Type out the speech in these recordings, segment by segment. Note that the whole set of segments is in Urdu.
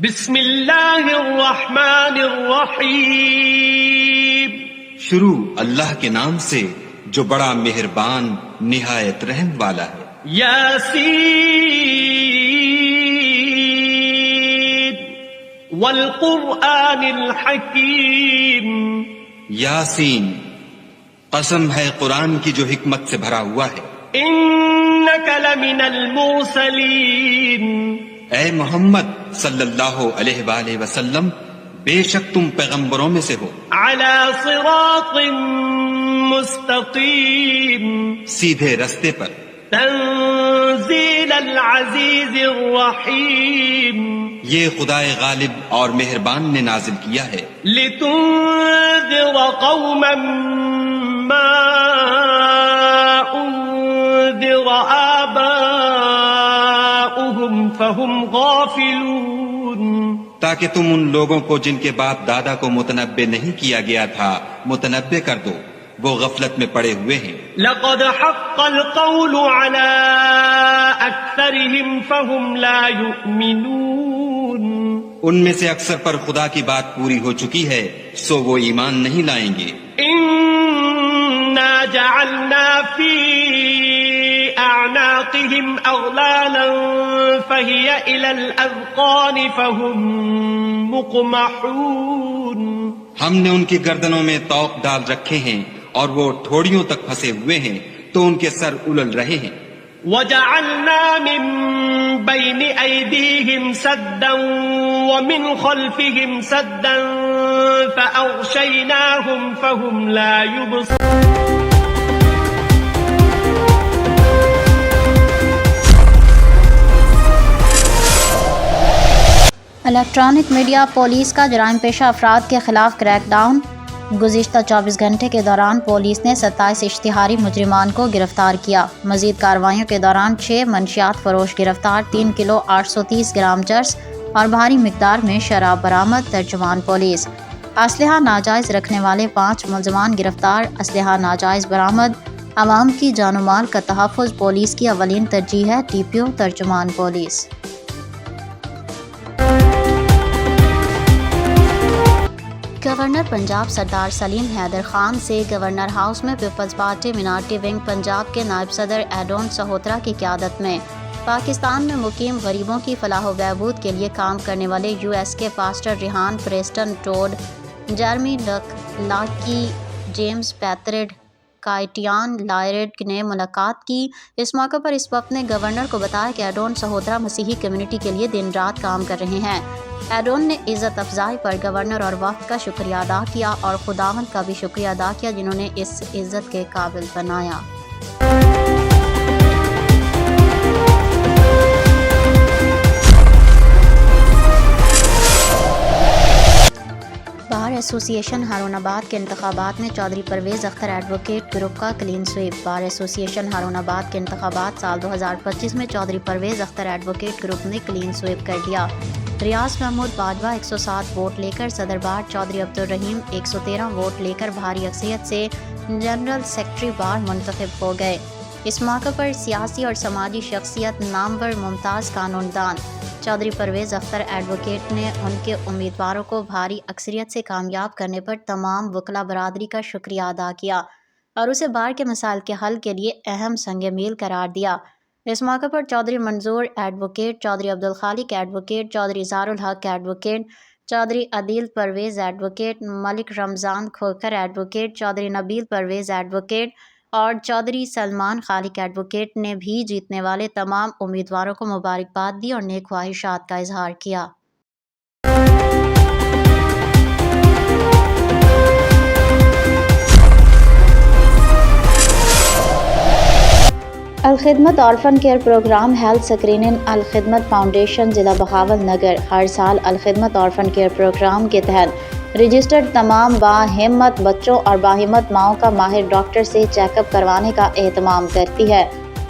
بسم اللہ الرحمن الرحیم. شروع اللہ کے نام سے جو بڑا مہربان نہایت رحم والا ہے. یاسین والقرآن الحکیم. یاسین، قسم ہے قرآن کی جو حکمت سے بھرا ہوا ہے. انک لمن المرسلین. اے محمد صلی اللہ علیہ وآلہ وسلم، بے شک تم پیغمبروں میں سے ہو. علی صراط مستقیم. سیدھے رستے پر. تنزیل العزیز الرحیم. یہ خدائے غالب اور مہربان نے نازل کیا ہے. لتنذر قوما ما انذر آباؤهم فهم غافلون. تاکہ تم ان لوگوں کو جن کے باپ دادا کو متنبع نہیں کیا گیا تھا متنبع کر دو، وہ غفلت میں پڑے ہوئے ہیں. لقد حق القول على اکثرهم فهم لا يؤمنون. ان میں سے اکثر پر خدا کی بات پوری ہو چکی ہے، سو وہ ایمان نہیں لائیں گے. انا جعلنا في اعناقهم اغلالا فهي الى الاذقان فهم مقمحون. ہم نے ان کی گردنوں میں طوق ڈال رکھے ہیں اور وہ ٹھوڑیوں تک پھنسے ہوئے ہیں تو ان کے سر الل رہے ہیں. وجعلنا من بين أيديهم سدا ومن خلفهم سدا فأغشيناهم فهم لا يبصرون. الیکٹرانک میڈیا پولیس کا جرائم پیشہ افراد کے خلاف کریک ڈاؤن. گزشتہ 24 گھنٹے کے دوران پولیس نے 27 اشتہاری مجرمان کو گرفتار کیا. مزید کارروائیوں کے دوران 6 منشیات فروش گرفتار، 3 کلو 830 گرام چرس اور بھاری مقدار میں شراب برآمد. ترجمان پولیس. اسلحہ ناجائز رکھنے والے 5 ملزمان گرفتار، اسلحہ ناجائز برآمد. عوام کی جان و مال کا تحفظ پولیس کی اولین ترجیح ہے. TPO. ترجمان پولیس. گورنر پنجاب سردار سلیم حیدر خان سے گورنر ہاؤس میں پیپلز پارٹی مینارٹی ونگ پنجاب کے نائب صدر ایڈون سہوترا کی قیادت میں پاکستان میں مقیم غریبوں کی فلاح و بہبود کے لیے کام کرنے والے US کے pastor Ryan Preston Todd, Jeremy Lockey, James پیترڈ، کائٹیان لائرڈ نے ملاقات کی. اس موقع پر اس وفد نے گورنر کو بتایا کہ ایڈون سہوترا مسیحی کمیونٹی کے لیے دن رات کام کر رہے ہیں. ایڈون نے عزت افزائی پر گورنر اور وفد کا شکریہ ادا کیا اور خداوند کا بھی شکریہ ادا کیا جنہوں نے اس عزت کے قابل بنایا. بار ایسوسی ایشن ہارون آباد کے انتخابات میں چودھری پرویز اختر ایڈوکیٹ گروپ کا کلین سویپ. بار ایسوسی ایشن ہارون آباد کے انتخابات سال 2025 میں چودھری پرویز اختر ایڈوکیٹ گروپ نے کلین سویپ کر دیا. ریاض محمود باجوہ 107 ووٹ لے کر صدر بار، چودھری عبدالرحیم 113 ووٹ لے کر بھاری اکثریت سے جنرل سیکرٹری بار منتخب ہو گئے. اس موقع پر سیاسی اور سماجی شخصیت نامور ممتاز قانون دان چودھری پرویز اختر ایڈوکیٹ نے ان کے امیدواروں کو بھاری اکثریت سے کامیاب کرنے پر تمام وکلا برادری کا شکریہ ادا کیا اور اسے بار کے مسائل کے حل کے لیے اہم سنگ میل قرار دیا. اس موقع پر چودھری منظور ایڈوکیٹ، چودھری عبدالخالق ایڈوکیٹ، چودھری اظہار الحق ایڈوکیٹ، چودھری عدیل پرویز ایڈوکیٹ، ملک رمضان کھوکھر ایڈوکیٹ، چودھری نبیل پرویز ایڈوکیٹ اور چودھری سلمان خالق ایڈوکیٹ نے بھی جیتنے والے تمام امیدواروں کو مبارکباد دی اور نیک خواہشات کا اظہار کیا. Alkhidmat orphan care program health screening. Alkhidmat foundation ضلع بہاول نگر ہر سال الخدمت آرفن کیئر پروگرام کے تحت رجسٹرڈ تمام باہمت بچوں اور باہمت ماؤں کا ماہر ڈاکٹر سے چیک اپ کروانے کا اہتمام کرتی ہے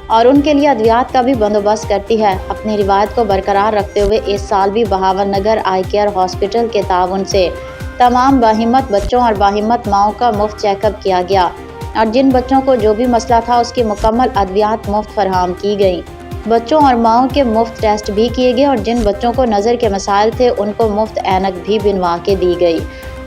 اور ان کے لیے ادویات کا بھی بندوبست کرتی ہے. اپنی روایت کو برقرار رکھتے ہوئے اس سال بھی Bahawal Nagar I care hospital کے تعاون سے تمام باہمت بچوں اور باہمت ماؤں کا مفت چیک اپ کیا گیا اور جن بچوں کو جو بھی مسئلہ تھا اس کی مکمل ادویات مفت فراہم کی گئیں. بچوں اور ماؤں کے مفت ٹیسٹ بھی کیے گئے اور جن بچوں کو نظر کے مسائل تھے ان کو مفت اینک بھی بنوا کے دی گئی۔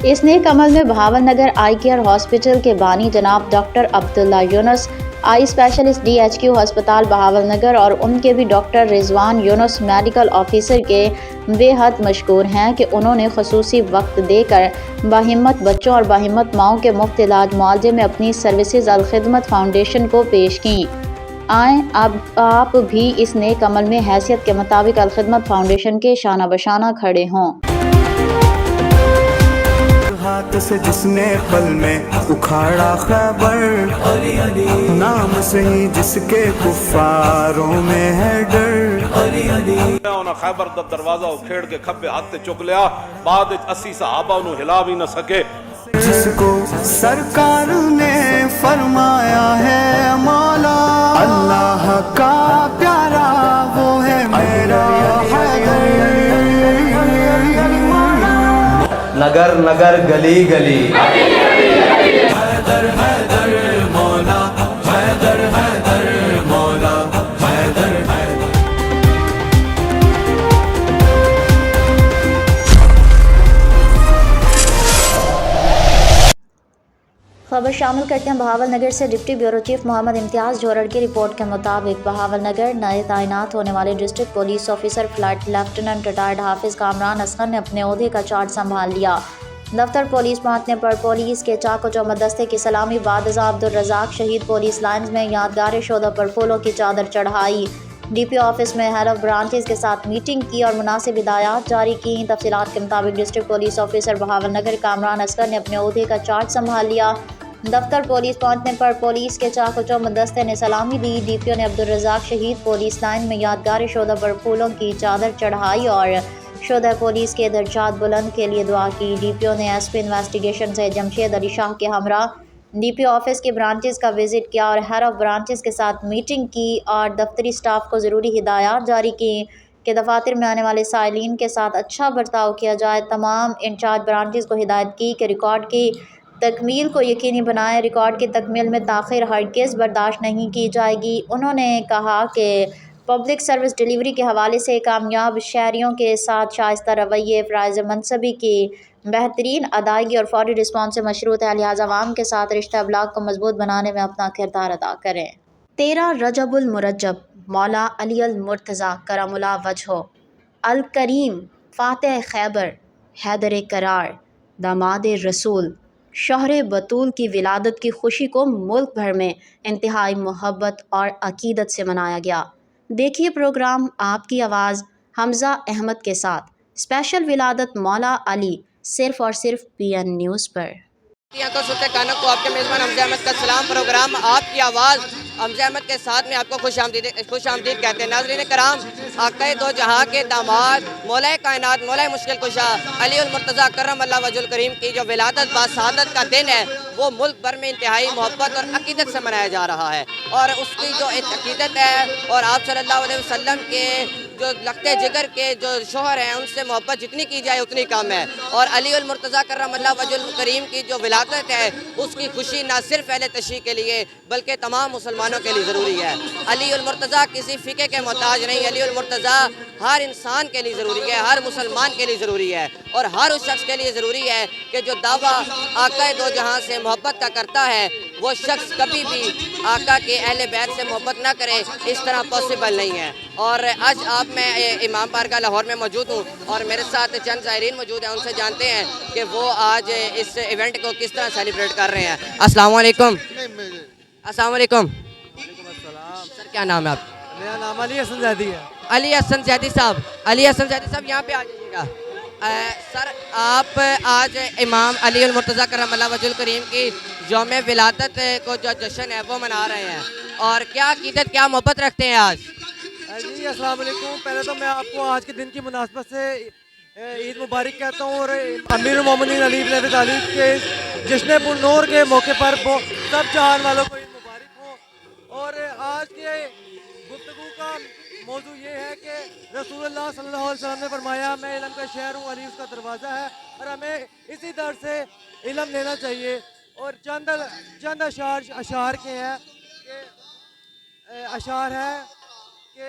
اس نیک عمل میں Bahawal Nagar I care hospital کے بانی جناب ڈاکٹر عبداللہ یونس، آئی اسپیشلسٹ ڈی ایچ کیو ہسپتال بہاول نگر اور ان کے بھی ڈاکٹر رضوان یونس میڈیکل آفیسر کے بے حد مشکور ہیں کہ انہوں نے خصوصی وقت دے کر باہمت بچوں اور باہمت ماؤں کے مفت علاج معالجے میں اپنی سروسز الخدمت فاؤنڈیشن کو پیش کیں۔ آئیں اب آپ بھی اس نیک عمل میں حیثیت کے مطابق الخدمت فاؤنڈیشن کے شانہ بشانہ کھڑے ہوں۔ ہاتھ سے جس نے پل میں اکھاڑا خیبر، نام سے ہی جس کے کفاروں میں ہے ڈر۔ انہاں خیبر دا دروازہ کھیڑ کے کھبے ہاتھ تے چک لیا، بعد 80 صحابہ انہوں ہلا بھی نہ سکے۔ جس کو سرکار نے فرمایا ہے مولا، اللہ کا پیارا وہ ہے میرا حیدر۔ نگر نگر گلی گلی حیدر حیدر مولا، حیدر حیدر مولا، حیدر حیدر۔ خبر شامل کرتے ہیں بہاول نگر سے۔ Deputy bureau chief Mohammad Imtiaz جورڑ کی رپورٹ کے مطابق بہاول نگر نئے تعینات ہونے والے district police officer flight lieutenant retired حافظ کامران اصغر نے اپنے عہدے کا چارج سنبھال لیا۔ دفتر پولیس پہنچنے پر پولیس کے چاق و چوبند دستے کی سلامی بعد ازاں عبدالرزاق شہید پولیس لائنز میں یادگار شہداء پر پھولوں کی چادر چڑھائی۔ ڈی پی او آفس میں ہیڈ آف برانچز کے ساتھ میٹنگ کی اور مناسب ہدایات جاری کی۔ تفصیلات کے مطابق district police officer Bahawal Nagar Kamran Asghar نے اپنے عہدے کا چارج سنبھال لیا۔ دفتر پولیس پہنچنے پر پولیس کے چاق و چوبند دستے نے سلامی دی۔ ڈی پی او نے عبدالرزاق شہید پولیس لائن میں یادگار شہداء پر پھولوں کی چادر چڑھائی اور شہداء پولیس کے درجات بلند کے لیے دعا کی۔ ڈی پی او نے ایس پی انویسٹیگیشن سے جمشید علی شاہ کے ہمراہ ڈی پی او آفس کی برانچز کا وزٹ کیا اور ہیڈ آف برانچز کے ساتھ میٹنگ کی اور دفتری سٹاف کو ضروری ہدایات جاری کی کہ دفاتر میں آنے والے سائلین کے ساتھ اچھا برتاؤ کیا جائے۔ تمام انچارج برانچز کو ہدایت کی کہ ریکارڈ کی تکمیل کو یقینی بنائیں، ریکارڈ کی تکمیل میں تاخیر ہرگز برداشت نہیں کی جائے گی۔ انہوں نے کہا کہ پبلک سروس ڈیلیوری کے حوالے سے کامیاب شہریوں کے ساتھ شائستہ رویے، فرائض منصبی کی بہترین ادائیگی اور فوری رسپانس سے مشروط ہے، لہٰذا عوام کے ساتھ رشتہ ابلاغ کو مضبوط بنانے میں اپنا کردار ادا کریں۔ 13 رجب المرجب مولا علی المرتضیٰ کرم اللہ وجہہ الکریم فاتح خیبر حیدر کرار داماد رسول شوہر بطول کی ولادت کی خوشی کو ملک بھر میں انتہائی محبت اور عقیدت سے منایا گیا۔ دیکھیے پروگرام آپ کی آواز حمزہ احمد کے ساتھ اسپیشل ولادت مولا علی صرف اور صرف پی این نیوز پر۔ آنکھوں سنتے کانوں کو آپ کے میزبان حمزہ احمد کا سلام۔ پروگرام آپ کی آواز حمزہ احمد کے ساتھ میں آپ کو خوش آمدید کہتے ہیں۔ ناظرین کرام، آقا دو جہاں کے داماد مولا کائنات مولا مشکل کشا علی المرتضیٰ کرم اللہ وجہ الکریم کی جو ولادت باسعادت کا دن ہے وہ ملک بھر میں انتہائی محبت اور عقیدت سے منایا جا رہا ہے، اور اس کی جو عقیدت ہے اور آپ صلی اللہ علیہ وسلم کے جو لگتے جگر کے جو شوہر ہیں ان سے محبت جتنی کی جائے اتنی کم ہے، اور علی المرتضیٰ کرم اللہ وجہ الکریم کی جو ولادت ہے اس کی خوشی نہ صرف اہل تشیع کے لیے بلکہ تمام مسلمانوں کے لیے ضروری ہے۔ علی المرتضیٰ کسی فقہ کے محتاج نہیں، علی المرتضیٰ ہر انسان کے لیے ضروری ہے، ہر مسلمان کے لیے ضروری ہے، اور ہر اس شخص کے لیے ضروری ہے کہ جو دعویٰ آقا دو جہاں سے محبت کا کرتا ہے وہ شخص کبھی بھی آقا کے اہل بیت سے محبت نہ کرے، اس طرح پاسبل نہیں ہے۔ اور آج آپ میں امام بارگاہ لاہور میں موجود ہوں اور میرے ساتھ چند زائرین موجود ہیں، ان سے جانتے ہیں کہ وہ آج اس ایونٹ کو کس طرح سیلیبریٹ کر رہے ہیں۔ السلام علیکم۔ السلام علیکم سر، کیا نام ہے آپ؟ میرا نام علی حسن زیدی ہے۔ علی حسن زیدی صاحب، علی حسن زیدی صاحب یہاں پہ آ جائیے گا۔ سر، آپ آج امام علی المرتضیٰ کرم اللہ وجہ الکریم کی یوم ولادت کو جو جشن ہے وہ منا رہے ہیں، اور کیا عقیدت کیا محبت رکھتے ہیں آج؟ جی السلام علیکم۔ پہلے تو میں آپ کو آج کے دن کی مناسبت سے عید مبارک کہتا ہوں، اور امیر المومنین علی بن ابی طالب کے جشن پرنور کے موقع پر سب جہان والوں کو عید مبارک ہو۔ اور آج کے گفتگو کا موضوع یہ ہے کہ رسول اللہ صلی اللہ علیہ وسلم نے فرمایا میں علم کا شہر ہوں، علی اس کا دروازہ ہے، اور ہمیں اسی در سے علم لینا چاہیے۔ اور چند اشعار کے ہیں کہ اشعار ہے کہ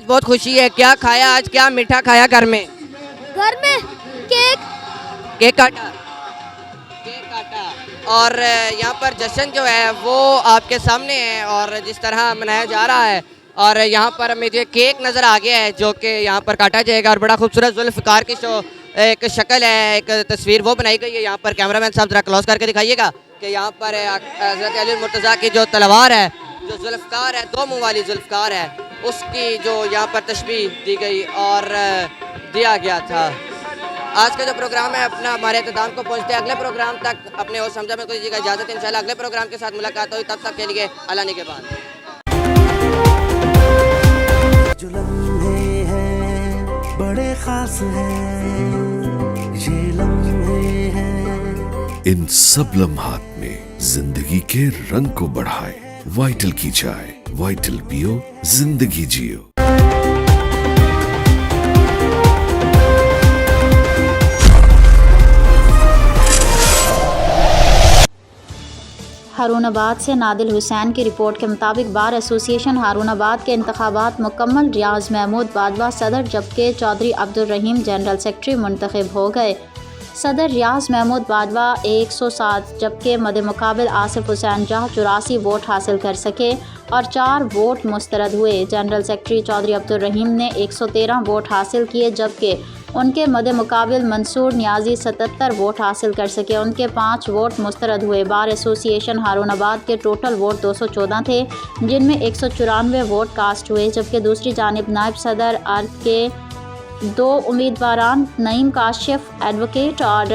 آج بہت خوشی ہے, کیا کھایا آج, کیا میٹھا کھایا گھر میں؟ گھر میں کیک. کیک کاٹا, کیک کاٹا. اور یہاں پر جشن جو ہے وہ آپ کے سامنے ہے اور جس طرح منایا جا رہا ہے, اور یہاں پر ہمیں جو کیک نظر آ گیا ہے جو کہ یہاں پر کاٹا جائے گا, اور بڑا خوبصورت ذوالفقار کی جو ایک شکل ہے, ایک تصویر وہ بنائی گئی ہے. یہاں پر کیمرہ مین صاحب ذرا کلوز کر کے دکھائیے گا کہ یہاں پر حضرت علی المرتضیٰ کی جو تلوار ہے, جو ذوالفقار ہے, 2 منہ والی ذوالفقار ہے, اس کی جو یہاں پر تشبیہ دی گئی اور دیا گیا تھا. آج کا جو پروگرام ہے اپنا ہمارے اختتام کو پہنچتے ہیں. اگلے پروگرام تک اپنے ہوسٹ حمزہ میں کو دیجیے گا اجازت. انشاءاللہ اگلے پروگرام کے ساتھ ملاقات ہوئی, تب تک کے لیے اللہ نگہبان. جو لمحے ہیں بڑے خاص ہیں, یہ لمحے ہیں. ان سب لمحات میں زندگی کے رنگ کو بڑھائے. وائٹل کی چائے, وائٹل پیو, زندگی جیو. ہارون آباد سے نادل حسین کی رپورٹ کے مطابق بار ایسوسی ایشن ہارون آباد کے انتخابات مکمل. ریاض محمود باجوہ صدر جبکہ چودھری عبدالرحیم جنرل سیکرٹری منتخب ہو گئے. صدر ریاض محمود باجوہ 107 جبکہ مد مقابل آصف حسین جاہ 84 ووٹ حاصل کر سکے اور 4 ووٹ مسترد ہوئے. جنرل سیکرٹری چودھری عبدالرحیم نے 113 ووٹ حاصل کیے جبکہ ان کے مد مقابل منصور نیازی 77 ووٹ حاصل کر سکے, ان کے 5 ووٹ مسترد ہوئے. بار ایسوسی ایشن ہارون آباد کے ٹوٹل ووٹ 214 تھے جن میں 194 ووٹ کاسٹ ہوئے, جبکہ دوسری جانب نائب صدر ارد کے 2 امیدواران نعیم کاشف ایڈوکیٹ اور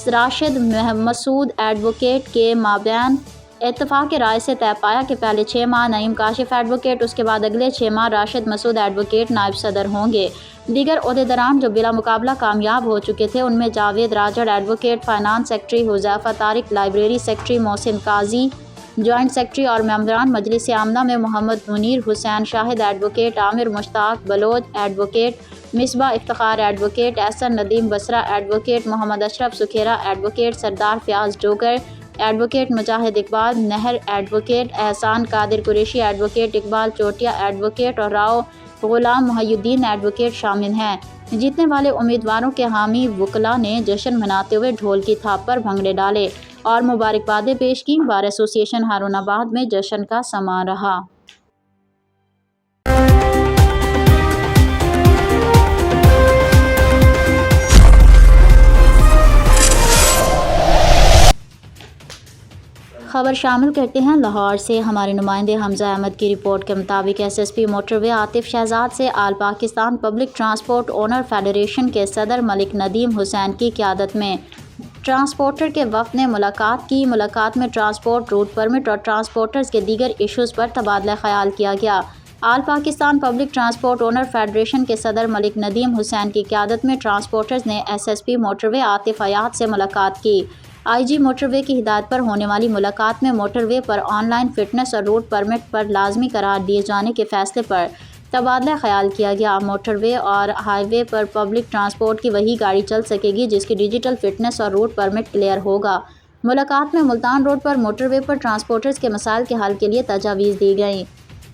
راشد مسعود ایڈوکیٹ کے مابین اتفاق رائے سے طے پایا کہ پہلے 6 ماہ نعیم کاشف ایڈوکیٹ, اس کے بعد اگلے 6 ماہ راشد مسعود ایڈوکیٹ نائب صدر ہوں گے. دیگر عہدیداران جو بلا مقابلہ کامیاب ہو چکے تھے ان میں Javed Rajar advocate, finance secretary Huzaifa Tariq, library secretary Mohsin Qazi, joint secretary اور ممبران مجلس عاملہ میں محمد منیر حسین شاہد ایڈوکیٹ, عامر Mushtaq Baloch advocate, Misbah Iftikhar advocate, Ahsan Nadeem Basra advocate, Muhammad Ashraf Sukhera advocate, Sardar Fayyaz Dogar advocate, Mujahid Iqbal نہر advocate, Ehsan Qadir Qureshi advocate, Iqbal Chotia advocate اور راؤ غلام محی الدین ایڈوکیٹ شامل ہیں. جیتنے والے امیدواروں کے حامی وکلاء نے جشن مناتے ہوئے ڈھول کی تھاپ پر بھنگڑے ڈالے اور مبارکبادیں پیش کیں. بار ایسوسی ایشن ہارون آباد میں جشن کا سماں رہا. خبر شامل کرتے ہیں لاہور سے. ہمارے نمائندے حمزہ احمد کی رپورٹ کے مطابق S S P motorway Atif Shahzad سے all Pakistan public transport owner federation کے صدر ملک ندیم حسین کی قیادت میں ٹرانسپورٹر کے وفد نے ملاقات کی. ملاقات میں ٹرانسپورٹ روٹ پرمٹ اور ٹرانسپورٹرز کے دیگر ایشوز پر تبادلہ خیال کیا گیا. All Pakistan public transport owner federation کے صدر ملک ندیم حسین کی قیادت میں ٹرانسپورٹرز نے S S P motorway Atif حیات سے ملاقات کی. آئی جی موٹر وے کی ہدایت پر ہونے والی ملاقات میں motor way per on line fitness اور روٹ پرمٹ پر لازمی قرار دیے جانے کے فیصلے پر تبادلہ خیال کیا گیا. موٹر وے اور ہائی وے پر پبلک ٹرانسپورٹ کی وہی گاڑی چل سکے گی جس کی ڈیجیٹل فٹنس اور روٹ پرمٹ کلیئر ہوگا. ملاقات میں ملتان روڈ پر موٹر وے پر ٹرانسپورٹرز کے مسائل کے حل کے لیے تجاویز دی گئیں.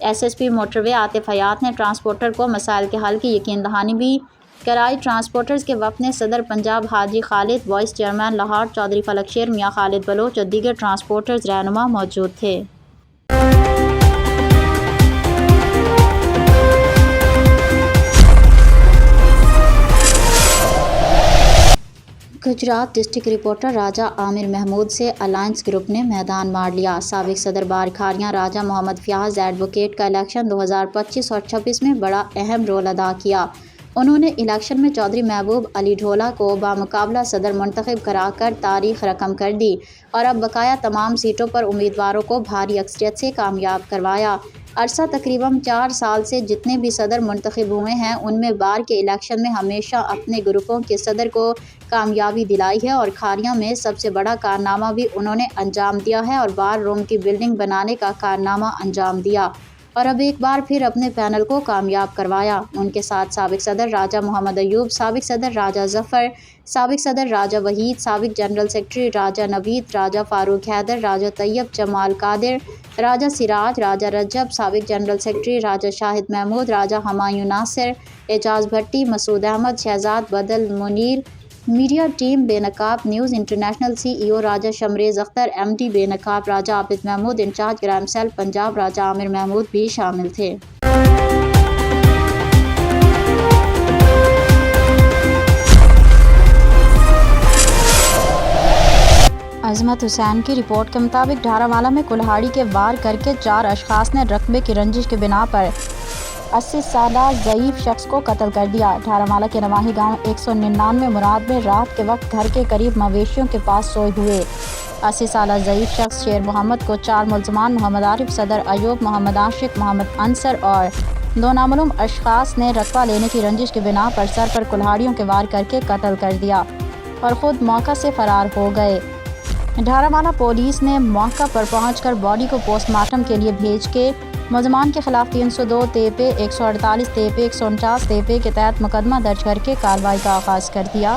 S S P motorway Atif حیات نے ٹرانسپورٹر کو مسائل کے حل کی یقین دہانی بھی کرائی. ٹرانسپورٹرز کے وفد نے صدر پنجاب حاجی خالد, وائس چیئرمین لاہور چودھری فلک شیر میاں خالد بلوچ اور دیگر ٹرانسپورٹرز رہنما موجود تھے. گجرات ڈسٹرکٹ رپورٹر راجہ عامر محمود سے الائنس گروپ نے میدان مار لیا. سابق صدر بار کھاریاں راجہ محمد فیاض ایڈوکیٹ کا الیکشن 2025 اور 26 میں بڑا اہم رول ادا کیا. انہوں نے الیکشن میں چودھری محبوب علی ڈھولا کو بامقابلہ صدر منتخب کرا کر تاریخ رقم کر دی اور اب بقایا تمام سیٹوں پر امیدواروں کو بھاری اکثریت سے کامیاب کروایا. عرصہ تقریباً 4 سال سے جتنے بھی صدر منتخب ہوئے ہیں ان میں بار کے الیکشن میں ہمیشہ اپنے گروپوں کے صدر کو کامیابی دلائی ہے اور کھاریاں میں سب سے بڑا کارنامہ بھی انہوں نے انجام دیا ہے اور بار روم کی بلڈنگ بنانے کا کارنامہ انجام دیا. اور اب ایک بار پھر اپنے پینل کو کامیاب کروایا۔ ان کے ساتھ سابق صدر راجہ محمد ایوب، سابق صدر راجہ ظفر، سابق صدر راجہ وحید، سابق جنرل سیکرٹری راجہ نوید، راجہ فاروق حیدر، راجہ طیب جمال قادر، راجہ سراج، راجہ رجب، سابق general secretary Raja Shahid Mahmood, Raja Humayun Nasir, Ejaz Bhatti, Masood Ahmed, Shahzad Badal Munir, media team Be Naqab news international C E O Raja شمریز Akhtar, M D Be Naqab Raja Abid Mahmood, in charge crime cell Punjab Raja عامر محمود بھی شامل تھے۔ عظمت حسین کی رپورٹ کے مطابق ڈھارا والا میں کلہاڑی کے وار کر کے 4 اشخاص نے رقبے کی رنجش کے بنا پر 80 سالہ ضعیف شخص کو قتل کر دیا۔ ڈھارا والا کے نواحی گاؤں 199 مراد میں رات کے وقت گھر کے قریب مویشیوں کے پاس سوئے ہوئے 80 سالہ ضعیف شخص شیر محمد کو 4 ملزمان محمد عارف، صدر ایوب، محمد عاشق، محمد انصر اور 2 نامعلوم اشخاص نے رقبہ لینے کی رنجش کی بنا پر سر پر کلہاڑیوں کے وار کر کے قتل کر دیا اور خود موقع سے فرار ہو گئے۔ ڈھارا والا پولیس نے موقع پر پہنچ کر باڈی کو پوسٹ مارٹم کے لیے بھیج کے ملزمان کے خلاف 302 تیپے 148 تیپے 149 تیپے کے تحت مقدمہ درج کر کے کارروائی کا آغاز کر دیا۔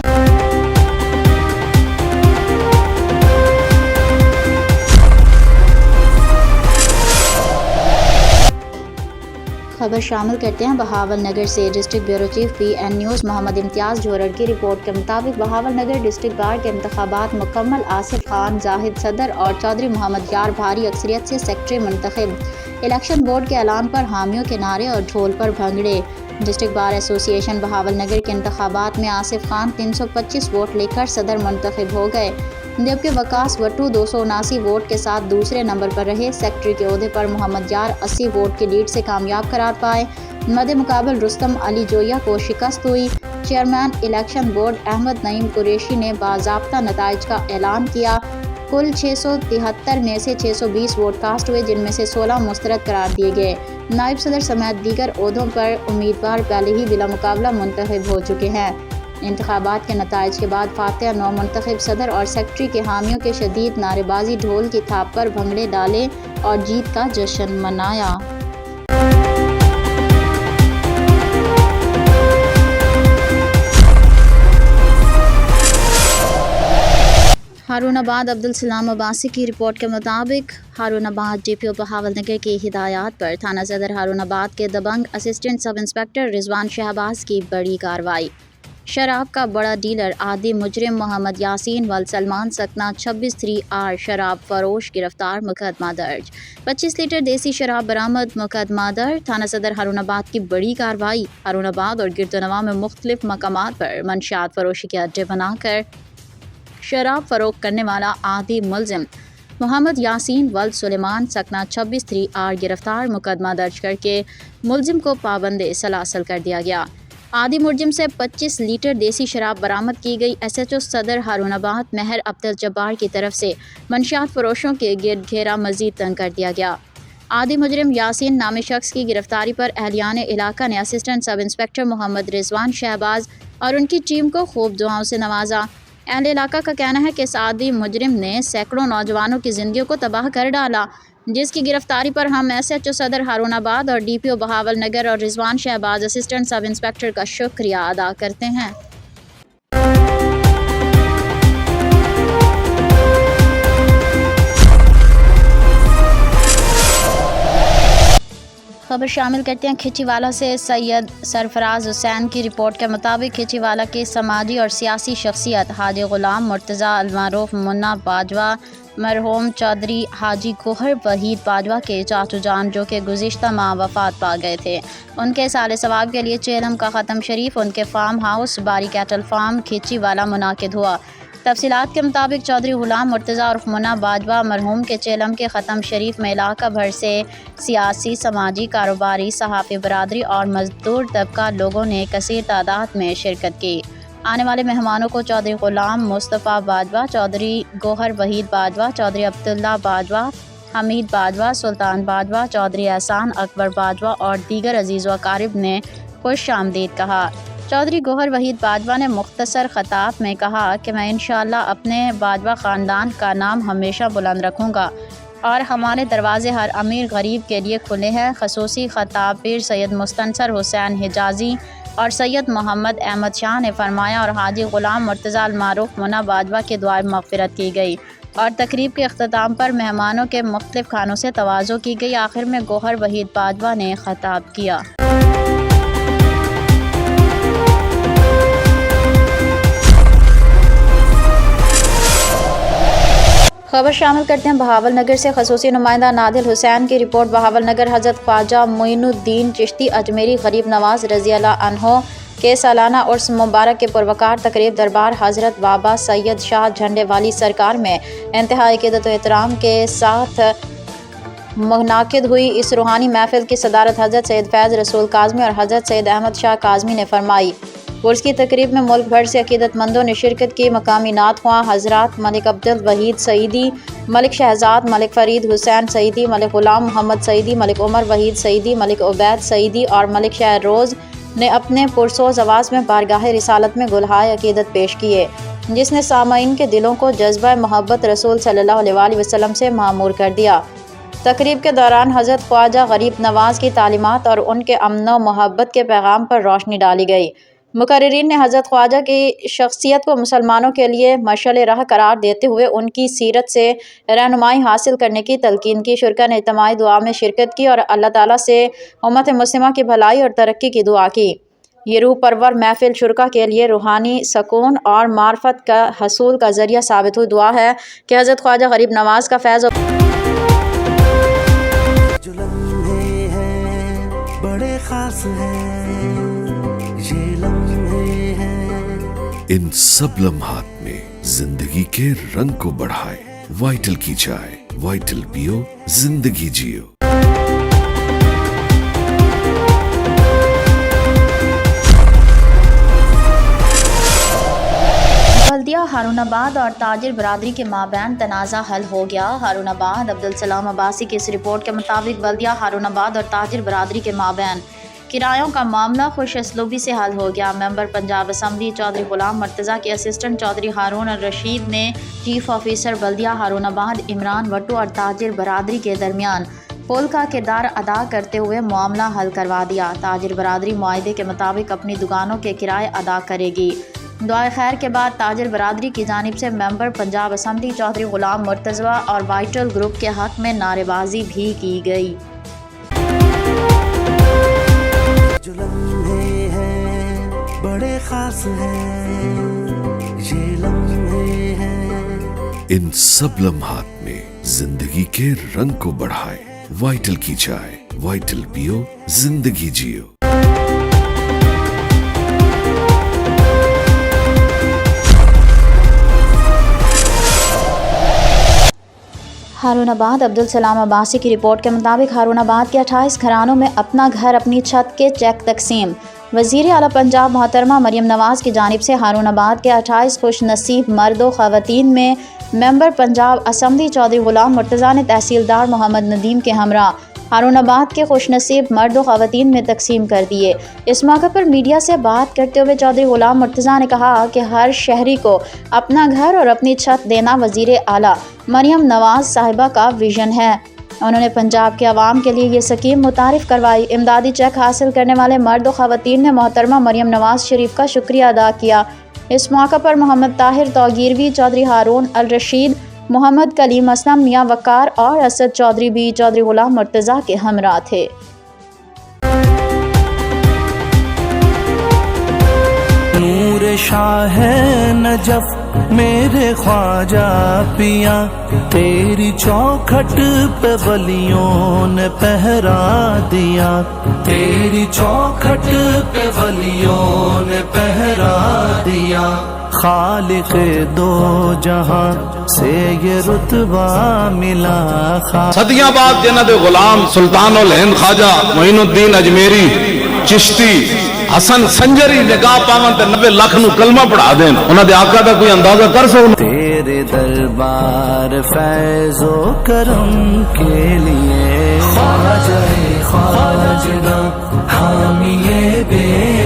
خبر شامل کرتے ہیں بہاول نگر سے۔ District bureau chief P N news Muhammad Imtiaz Johar کی رپورٹ کے مطابق بہاول نگر ڈسٹرکٹ بار کے انتخابات مکمل، آصف خان زاہد صدر اور چودھری محمد یار بھاری اکثریت سے سیکرٹری منتخب۔ الیکشن بورڈ کے اعلان پر حامیوں کے نعرے اور ڈھول پر بھنگڑے۔ ڈسٹرکٹ بار ایسوسی ایشن بہاول نگر کے انتخابات میں آصف خان 325 ووٹ لے کر صدر منتخب ہو گئے، جبکہ وکاس وٹو 279 ووٹ کے ساتھ دوسرے نمبر پر رہے۔ سیکرٹری کے عہدے پر محمد یار 80 ووٹ کی لیڈ سے کامیاب قرار پائے۔ مد مقابل رستم علی جویا کو شکست ہوئی۔ چیئرمین الیکشن بورڈ احمد نعیم قریشی نے باضابطہ نتائج کا اعلان کیا۔ کل 673 میں سے 620 ووٹ کاسٹ ہوئے، جن میں سے 16 مسترد قرار دیے گئے۔ نائب صدر سمیت دیگر عہدوں پر امیدوار پہلے ہی بلا مقابلہ منتخب ہو چکے ہیں۔ انتخابات کے نتائج کے بعد فاتح نو منتخب صدر اور سیکرٹری کے حامیوں کے شدید نعرے بازی، ڈھول کی تھاپ پر بھنگڑے ڈالے اور جیت کا جشن منایا۔ ہارون آباد عبدالسلام عباسی کی رپورٹ کے مطابق ہارون آباد ڈی پی او بہاول نگر کی ہدایات پر تھانہ صدر ہارون آباد کے دبنگ اسسٹنٹ سب انسپکٹر رضوان شہباز کی بڑی کارروائی۔ شراب کا بڑا ڈیلر عادی مجرم محمد یاسین ول سلمان سکنہ 26-3R شراب فروش گرفتار، مقدمہ درج۔ 25 لیٹر دیسی شراب برآمد، مقدمہ درج۔ تھانہ صدر ہارون آباد کی بڑی کارروائی۔ ہارون آباد اور گرد و نواح میں مختلف مقامات پر منشیات فروشی کے اڈے بنا کر شراب فروخت کرنے والا عادی ملزم محمد یاسین ولد سلیمان سکنہ 26-3R گرفتار، مقدمہ درج کر کے ملزم کو پابند سلاسل کر دیا گیا۔ عادی ملزم سے 25 لیٹر دیسی شراب برآمد کی گئی۔ ایس ایچ او صدر ہارون آباد مہر عبدالجبار کی طرف سے منشیات فروشوں کے گرد گھیرا مزید تنگ کر دیا گیا۔ عادی مجرم یاسین نامی شخص کی گرفتاری پر اہلیان علاقہ نے اسسٹنٹ سب انسپکٹر محمد رضوان شہباز اور ان کی ٹیم کو خوب دعاؤں سے نوازا۔ اہل علاقہ کا کہنا ہے کہ اس عادی مجرم نے سینکڑوں نوجوانوں کی زندگیوں کو تباہ کر ڈالا، جس کی گرفتاری پر ہم ایس ایچ او صدر ہارون آباد اور ڈی پی او بہاول نگر اور رضوان شہباز اسسٹنٹ سب انسپکٹر کا شکریہ ادا کرتے ہیں۔ خبر شامل کرتے ہیں کھچی والا سے۔ سید سرفراز حسین کی رپورٹ کے مطابق کھچی والا کی سماجی اور سیاسی شخصیت حاجی غلام مرتضیٰ المعروف منا باجوہ مرحوم چودھری حاجی گوہر وحید باجوہ کے چاچو جان، جو کہ گزشتہ ماہ وفات پا گئے تھے، ان کے سال ثواب کے لیے چیلم کا ختم شریف ان کے فارم ہاؤس باری کیٹل فارم کھچی والا منعقد ہوا۔ تفصیلات کے مطابق چودھری غلام مرتضیٰ عرف منا باجوہ مرحوم کے چیلم کے ختم شریف میں علاقہ بھر سے سیاسی، سماجی، کاروباری، صحافی برادری اور مزدور طبقہ لوگوں نے کثیر تعداد میں شرکت کی۔ آنے والے مہمانوں کو چودھری غلام مصطفیٰ باجوہ، چودھری گوہر وحید باجوہ، چودھری عبداللہ باجوہ، حمید باجوہ، سلطان باجوہ، چودھری احسان اکبر باجوہ اور دیگر عزیز و اقارب نے خوش آمدید کہا۔ چودھری گوہر وحید باجوہ نے مختصر خطاب میں کہا کہ میں انشاءاللہ اپنے باجوہ خاندان کا نام ہمیشہ بلند رکھوں گا۔ اور ہمارے دروازے ہر امیر غریب کے لیے کھلے ہیں۔ خصوصی خطاب پیر سید مستنصر حسین حجازی اور سید محمد احمد شاہ نے فرمایا اور حاجی غلام مرتضیٰ المعروف منا باجوہ کی دعائے مغفرت کی گئی اور تقریب کے اختتام پر مہمانوں کے مختلف کھانوں سے تواضع کی گئی۔ آخر میں گوہر وحید باجوہ نے خطاب کیا۔ خبر شامل کرتے ہیں بہاول نگر سے۔ خصوصی نمائندہ نادل حسین کی رپورٹ۔ بہاول نگر حضرت خواجہ معین الدین چشتی اجمیری غریب نواز رضی اللہ عنہ کے سالانہ عرس مبارک کے پروقار تقریب دربار حضرت بابا سید شاہ جھنڈے والی سرکار میں انتہائی عقیدت و احترام کے ساتھ منعقد ہوئی۔ اس روحانی محفل کی صدارت حضرت سید فیض رسول کاظمی اور حضرت سید احمد شاہ کاظمی نے فرمائی۔ عرس کی تقریب میں ملک بھر سے عقیدت مندوں نے شرکت کی۔ مقامی نعت خواں حضرات ملک عبدالوحید سعیدی، ملک شہزاد، ملک فرید حسین سعیدی، ملک غلام محمد سعیدی، ملک عمر وحید سعیدی، ملک عبید سعیدی اور ملک شہروز نے اپنے پرسوز آواز میں بارگاہ رسالت میں گلہائے عقیدت پیش کیے، جس نے سامعین کے دلوں کو جذبہ محبت رسول صلی اللہ علیہ وآلہ وسلم سے معمور کر دیا۔ تقریب کے دوران حضرت خواجہ غریب نواز کی تعلیمات اور ان کے امن و محبت کے پیغام پر روشنی ڈالی گئی۔ مقررین نے حضرت خواجہ کی شخصیت کو مسلمانوں کے لیے مشعل راہ قرار دیتے ہوئے ان کی سیرت سے رہنمائی حاصل کرنے کی تلقین کی۔ شرکا نے اجتماعی دعا میں شرکت کی اور اللہ تعالیٰ سے امت مسلمہ کی بھلائی اور ترقی کی دعا کی۔ یہ روح پرور محفل شرکا کے لیے روحانی سکون اور معرفت کا حصول کا ذریعہ ثابت ہوئی۔ دعا ہے کہ حضرت خواجہ غریب نواز کا فیض جو لمحے ہیں بڑے خاص ہیں، یہ لمحے ہیں، ان سب لمحات میں زندگی کے رنگ کو بڑھائے۔ وائٹل کی چائے، وائٹل پیو، زندگی جیو۔ بلدیہ ہارون آباد اور تاجر برادری کے مابین تنازع حل ہو گیا۔ ہارون آباد عبدالسلام عباسی کی اس رپورٹ کے مطابق بلدیہ ہارون آباد اور تاجر برادری کے مابین کرایوں کا معاملہ خوش اسلوبی سے حل ہو گیا۔ ممبر پنجاب اسمبلی چودھری غلام مرتضیٰ کے اسسٹنٹ چودھری ہارون الرشید نے چیف آفیسر بلدیہ ہارون آباد عمران وٹو اور تاجر برادری کے درمیان پل کا کردار ادا کرتے ہوئے معاملہ حل کروا دیا۔ تاجر برادری معاہدے کے مطابق اپنی دکانوں کے کرائے ادا کرے گی۔ دعائے خیر کے بعد تاجر برادری کی جانب سے ممبر پنجاب اسمبلی چودھری غلام مرتضیٰ اور وائٹل گروپ کے حق میں نعرے بازی بھی کی گئی۔ جو لمحے ہیں بڑے خاص ہیں، یہ لمحے ہیں، ان سب لمحات میں زندگی کے رنگ کو بڑھائے۔ وائٹل کی چائے، وائٹل پیو، زندگی جیو۔ ہارون آباد عبدالسلام عباسی کی رپورٹ کے مطابق ہارون آباد کے 28 گھرانوں میں اپنا گھر اپنی چھت کے چیک تقسیم۔ وزیر اعلیٰ پنجاب محترمہ مریم نواز کی جانب سے ہارون آباد کے 28 خوش نصیب مرد و خواتین میں ممبر پنجاب اسمبلی چودھری غلام مرتضیٰ نے تحصیلدار محمد ندیم کے ہمراہ ہارون آباد کے خوش نصیب مرد و خواتین میں تقسیم کر دیے۔ اس موقع پر میڈیا سے بات کرتے ہوئے چودھری غلام مرتضیٰ نے کہا کہ ہر شہری کو اپنا گھر اور اپنی چھت دینا وزیر اعلیٰ مریم نواز صاحبہ کا ویژن ہے۔ انہوں نے پنجاب کے عوام کے لیے یہ اسکیم متعارف کروائی۔ امدادی چیک حاصل کرنے والے مرد و خواتین نے محترمہ مریم نواز شریف کا شکریہ ادا کیا۔ اس موقع پر محمد طاہر توگیروی، چودھری ہارون الرشید، محمد کلیم اسلم، میاں وقار اور اسد چودھری بھی چودھری غلام مرتضیٰ کے ہمراہ تھے۔ نور شاہ نجف میرے خواجہ پیا، تیری چوکھٹ پہ ولیوں نے پہرا دیا، تیری چوکھٹ پہ ولیوں نے پہرا دیا، خالق دو جہاں سے یہ رتبہ ملا۔ صدیاں بعد جنت غلام سلطان الہند خواجہ معین الدین اجمیری چشتی حسن سنجری نگاہ پاون تے 90 لاکھ نو کلمہ پڑھا دین، انہاں دے آقا دا کوئی اندازہ کر سکو؟ تیرے دربار فیض و کرم کے لیے خواجہ خواجہ حامی بے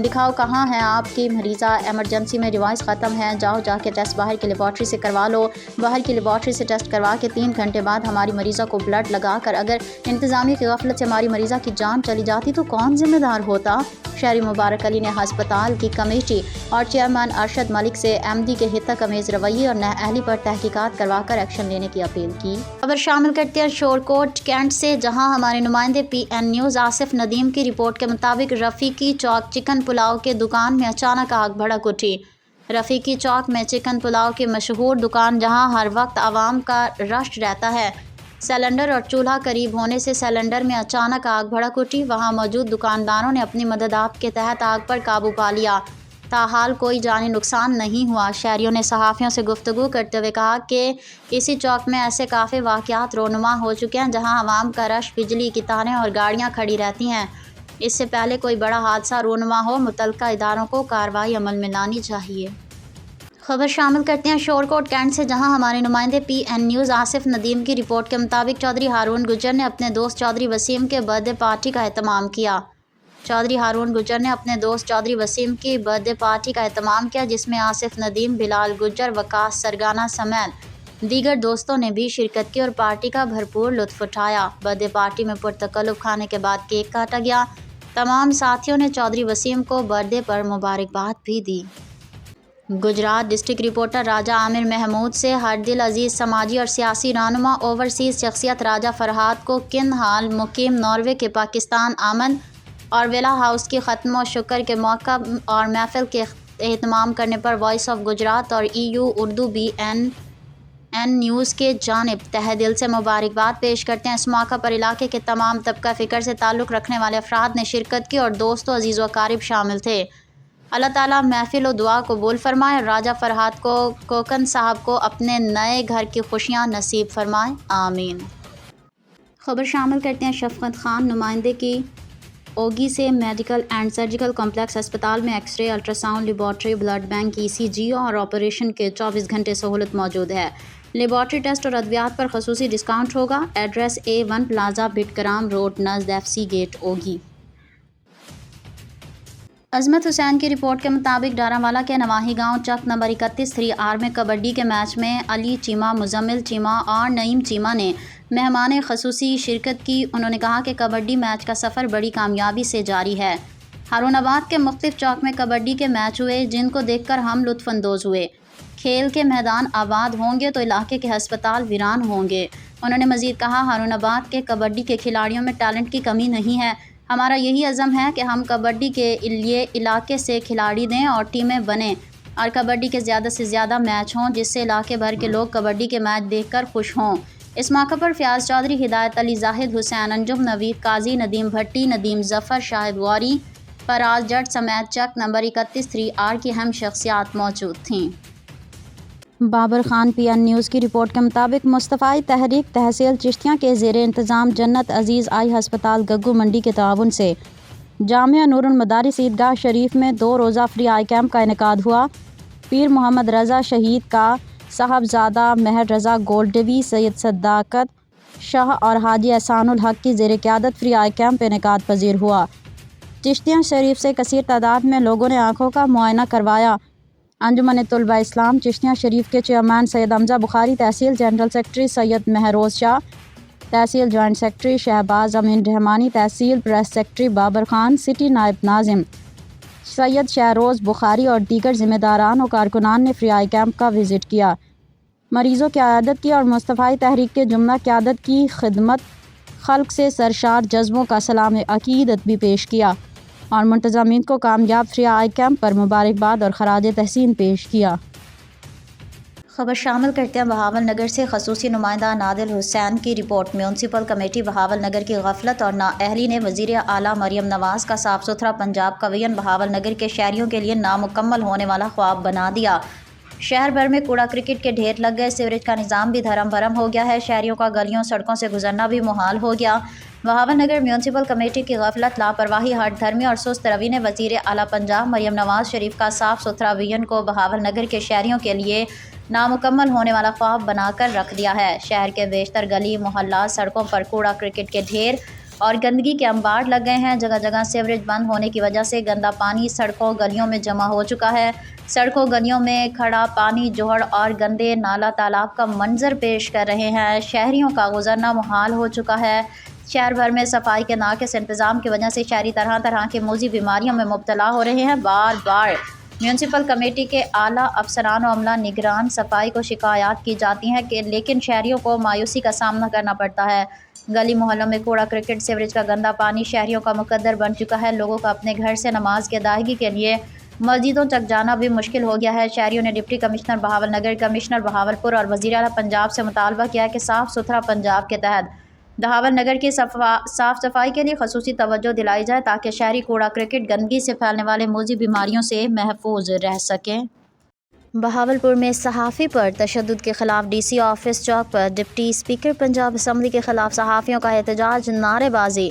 دکھاؤ کہاں ہے آپ کی مریضہ، ایمرجنسی میں ڈیوائس ختم ہے، جاؤ جا کے ٹیسٹ باہر کی لیبارٹری سے کروا لو۔ باہر کی لیبارٹری سے ٹیسٹ کروا کے 3 گھنٹے بعد ہماری مریضہ کو بلڈ لگا کر اگر انتظامیہ کی غفلت سے ہماری مریضہ کی جان چلی جاتی تو کون ذمہ دار ہوتا؟ شہری مبارک علی نے ہسپتال کی کمیٹی اور چیئرمین ارشد ملک سے احمدی کے حتک امیز رویے اور نااہلی پر تحقیقات کروا کر ایکشن لینے کی اپیل کی۔ خبر شامل کرتے ہیں شورکوٹ کینٹ سے، جہاں ہمارے نمائندے پی این نیوز آصف ندیم کی رپورٹ کے مطابق رفیقی چوک چکن پلاؤ کے دکان میں اچانک آگ بھڑک اٹھی۔ رفیقی چوک میں چکن پلاؤ کی مشہور دکان جہاں ہر وقت عوام کا رش رہتا ہے، سلنڈر اور چولہا قریب ہونے سے سلنڈر میں اچانک آگ بھڑک اٹھی۔ وہاں موجود دکانداروں نے اپنی مدد آپ کے تحت آگ پر قابو پا لیا، تاحال کوئی جانی نقصان نہیں ہوا۔ شہریوں نے صحافیوں سے گفتگو کرتے ہوئے کہا کہ اسی چوک میں ایسے کافی واقعات رونما ہو چکے ہیں جہاں عوام کا رش، بجلی کی تاریں اور گاڑیاں کھڑی رہتی ہیں۔ اس سے پہلے کوئی بڑا حادثہ رونما ہو متعلقہ اداروں کو کارروائی عمل میں لانی چاہیے۔ خبر شامل کرتے ہیں شورکوٹ کینٹ سے، جہاں ہمارے نمائندے پی این نیوز آصف ندیم کی رپورٹ کے مطابق چودھری ہارون گجر نے اپنے دوست چودھری وسیم کے برتھ ڈے پارٹی کا اہتمام کیا۔ چودھری ہارون گجر نے اپنے دوست چودھری وسیم کی برتھ ڈے پارٹی کا اہتمام کیا، جس میں آصف ندیم، بلال گجر، وقاص سرگانہ سمیت دیگر دوستوں نے بھی شرکت کی اور پارٹی کا بھرپور لطف اٹھایا۔ برتھ ڈے پارٹی میں پرتکلف کھانے کے بعد کیک کاٹا گیا۔ تمام ساتھیوں نے چودھری وسیم کو برتھ ڈے پر مبارکباد بھی دی۔ گجرات ڈسٹرکٹ رپورٹر راجہ عامر محمود سے، ہر دل عزیز سماجی اور سیاسی رہنما اوورسیز شخصیت راجہ فرہاد کو کن حال مقیم ناروے کے پاکستان آمد اور ولا ہاؤس کی ختم و شکر کے موقع اور محفل کے اہتمام کرنے پر وائس آف گجرات اور EU اردو BN نیوز کے جانب تہہ دل سے مبارکباد پیش کرتے ہیں۔ اس موقع پر علاقے کے تمام طبقہ فکر سے تعلق رکھنے والے افراد نے شرکت کی اور دوست و عزیز و اقارب شامل تھے۔ اللہ تعالیٰ محفل و دعا قبول فرمائے اور راجہ فرہاد کو کوکن صاحب کو اپنے نئے گھر کی خوشیاں نصیب فرمائے، آمین۔ خبر شامل کرتے ہیں شفقت خان نمائندے کی اوگی سے، میڈیکل اینڈ سرجیکل کمپلیکس ہسپتال میں x ray, ultrasound laboratory, blood bank, ECG اور آپریشن کے 24 گھنٹے سہولت موجود ہے۔ لیبارٹری ٹیسٹ اور ادویات پر خصوصی ڈسکاؤنٹ ہوگا۔ Address A1 plaza, Battagram road, نزد FC گیٹ، اوگی۔ عظمت حسین کی رپورٹ کے مطابق ڈاراوالا کے نواحی گاؤں چک نمبر 31 3R میں کبڈی کے میچ میں علی چیمہ، مزمل چیمہ اور نعیم چیمہ نے مہمان خصوصی شرکت کی۔ انہوں نے کہا کہ کبڈی میچ کا سفر بڑی کامیابی سے جاری ہے۔ ہارون آباد کے مختلف چوک میں کبڈی کے میچ ہوئے جن کو دیکھ کر ہم لطف اندوز ہوئے۔ کھیل کے میدان آباد ہوں گے تو علاقے کے ہسپتال ویران ہوں گے۔ انہوں نے مزید کہا، ہارون آباد کے کبڈی کے کھلاڑیوں میں ٹیلنٹ کی کمی نہیں ہے۔ ہمارا یہی عزم ہے کہ ہم کبڈی کے لیے علاقے سے کھلاڑی دیں اور ٹیمیں بنیں اور کبڈی کے زیادہ سے زیادہ میچ ہوں جس سے علاقے بھر کے لوگ کبڈی کے میچ دیکھ کر خوش ہوں۔ اس موقع پر فیاض چودھری، ہدایت علی، زاہد حسین انجم، نوید قاضی، ندیم بھٹی، ندیم ظفر، شاہد غوری، فراز جٹ سمیت چک نمبر 31 3R کی اہم شخصیات موجود تھیں۔ بابر خان PN نیوز کی رپورٹ کے مطابق مصطفی تحریک تحصیل چشتیاں کے زیر انتظام جنت عزیز آئی ہسپتال گگو منڈی کے تعاون سے جامعہ نور المدارس عیدگاہ شریف میں 2 روزہ فری آئی کیمپ کا انعقاد ہوا۔ پیر محمد رضا شہید کا صاحبزادہ مہر رضا گولڈوی، سید صداقت شاہ اور حاجی احسان الحق کی زیر قیادت فری آئی کیمپ انعقاد پذیر ہوا۔ چشتیاں شریف سے کثیر تعداد میں لوگوں نے آنکھوں کا معائنہ کروایا۔ انجمن طلباء اسلام چشتیاں شریف کے chairman Syed Hamza Bukhari, tehsil general secretary Syed Mehroz Shah, tehsil joint secretary Shahbaz Amin Rahmani, tehsil press secretary Babar Khan, city نائب ناظم سید شہروز بخاری اور دیگر ذمہ داران و کارکنان نے فری آئی کیمپ کا وزٹ کیا، مریضوں کی عیادت کی اور مصطفی تحریک کے جملہ قیادت کی خدمت خلق سے سرشار جذبوں کا سلام عقیدت بھی پیش کیا اور منتظمین کو کامیاب فری آئی کیمپ پر مبارکباد اور خراج تحسین پیش کیا۔ خبر شامل کرتے ہیں بہاول نگر سے، خصوصی نمائندہ نادر حسین کی report. Municipal committee Bahawal Nagar کی غفلت اور نااہلی نے وزیر اعلیٰ مریم نواز کا صاف ستھرا پنجاب کا ویژن بہاول نگر کے شہریوں کے لیے نامکمل ہونے والا خواب بنا دیا۔ شہر بھر میں کوڑا کرکٹ کے ڈھیر لگ گئے، سیوریج کا نظام بھی دھرم بھرم ہو گیا ہے، شہریوں کا گلیوں سڑکوں سے گزرنا بھی محال ہو گیا۔ بہاول نگر میونسپل کمیٹی کی غفلت، لاپرواہی، ہٹ دھرمی اور سست روی نے وزیر اعلیٰ پنجاب مریم نواز شریف کا صاف ستھرا ویژن کو بہاول نگر کے شہریوں کے لیے نامکمل ہونے والا خواب بنا کر رکھ دیا ہے۔ شہر کے بیشتر گلی محلات، سڑکوں پر کوڑا کرکٹ کے ڈھیر اور گندگی کے انبار لگ گئے ہیں۔ جگہ جگہ سیوریج بند ہونے کی وجہ سے گندا پانی سڑکوں گلیوں میں جمع ہو چکا ہے۔ سڑکوں گلیوں میں کھڑا پانی جوہڑ اور گندے نالا تالاب کا منظر پیش کر رہے ہیں۔ شہریوں کا گزرنا محال ہو چکا ہے۔ شہر بھر میں صفائی کے ناقص انتظام کی وجہ سے شہری طرح طرح کے موذی بیماریوں میں مبتلا ہو رہے ہیں۔ بار بار میونسپل کمیٹی کے اعلیٰ افسران و عملہ نگران صفائی کو شکایات کی جاتی ہیں لیکن شہریوں کو مایوسی کا سامنا کرنا پڑتا ہے۔ گلی محلوں میں کوڑا کرکٹ سیوریج کا گندا پانی شہریوں کا مقدر بن چکا ہے۔ لوگوں کا اپنے گھر سے نماز کی ادائیگی کے لیے مسجدوں تک جانا بھی مشکل ہو گیا ہے۔ شہریوں نے deputy commissioner Bahawal Nagar, commissioner Bahawalpur اور وزیر اعلیٰ پنجاب سے مطالبہ کیا ہے کہ صاف ستھرا پنجاب کے تحت بہاول نگر کی صاف صفائی کے لیے خصوصی توجہ دلائی جائے تاکہ شہری کوڑا کرکٹ گندگی سے پھیلنے والے موذی بیماریوں سے محفوظ رہ سکیں۔ بہاولپور میں صحافی پر تشدد کے خلاف ڈی سی آفس چوک پر ڈپٹی اسپیکر پنجاب اسمبلی کے خلاف صحافیوں کا احتجاج، نعرے بازی۔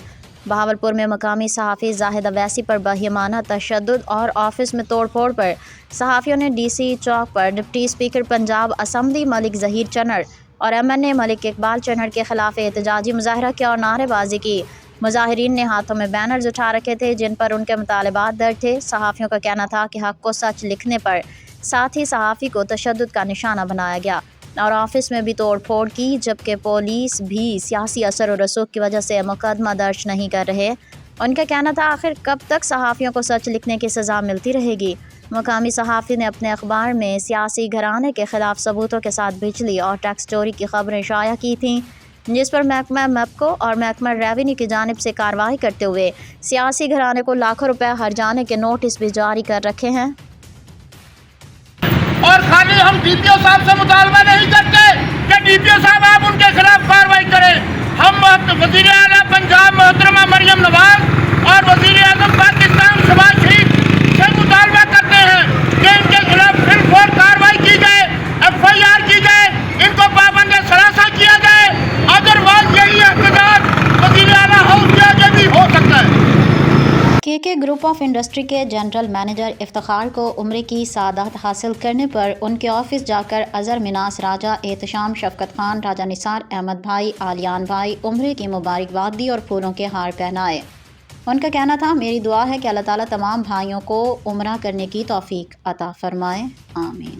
بہاولپور میں مقامی صحافی زاہد اویسی پر باہمانہ تشدد اور آفس میں توڑ پھوڑ پر صحافیوں نے ڈی سی چوک پر ڈپٹی اسپیکر پنجاب اسمبلی ملک ظہیر چنڑ اور MNA ملک اقبال چنڑ کے خلاف احتجاجی مظاہرہ کیا اور نعرے بازی کی۔ مظاہرین نے ہاتھوں میں بینرز اٹھا رکھے تھے جن پر ان کے مطالبات درج تھے۔ صحافیوں کا کہنا تھا کہ حق کو سچ لکھنے پر ساتھ ہی صحافی کو تشدد کا نشانہ بنایا گیا اور آفس میں بھی توڑ پھوڑ کی، جبکہ پولیس بھی سیاسی اثر و رسوخ کی وجہ سے مقدمہ درج نہیں کر رہے۔ ان کا کہنا تھا آخر کب تک صحافیوں کو سچ لکھنے کی سزا ملتی رہے گی۔ مقامی صحافی نے اپنے اخبار میں سیاسی گھرانے کے خلاف ثبوتوں کے ساتھ بجلی اور ٹیکس چوری کی خبریں شائع کی تھیں، جس پر محکمہ میپکو اور محکمہ ریونیو کی جانب سے کارروائی کرتے ہوئے سیاسی گھرانے کو لاکھوں روپے ہرجانے کے نوٹس بھی جاری کر رکھے ہیں۔ اور خالی ہم ڈی پی او صاحب سے مطالبہ نہیں کرتے کہ ڈی پی او صاحب آپ ان کے خلاف کارروائی کریں، ہم وزیر اعلیٰ پنجاب محترمہ مریم نواز اور وزیر اعظم پاکستان شہباز شریف سے مطالبہ کرتے ہیں کہ ان کے خلاف فل فور کارروائی کی جائے، FIR کی جائے، ان کو پابند ثلاثہ کیا جائے۔ ادروائز یہی احتجاج وزیر اعلیٰ ہاؤس کے آگے بھی ہو سکتا ہے۔ کے گروپ آف انڈسٹری کے جنرل مینیجر افتخار کو عمرے کی سعادت حاصل کرنے پر ان کے آفس جا کر اظہر مناس راجہ احتشام شفقت خان، راجہ نثار احمد بھائی، آلیان بھائی عمرے کی مبارکباد دی اور پھولوں کے ہار پہنائے۔ ان کا کہنا تھا میری دعا ہے کہ اللہ تعالیٰ تمام بھائیوں کو عمرہ کرنے کی توفیق عطا فرمائے، آمین۔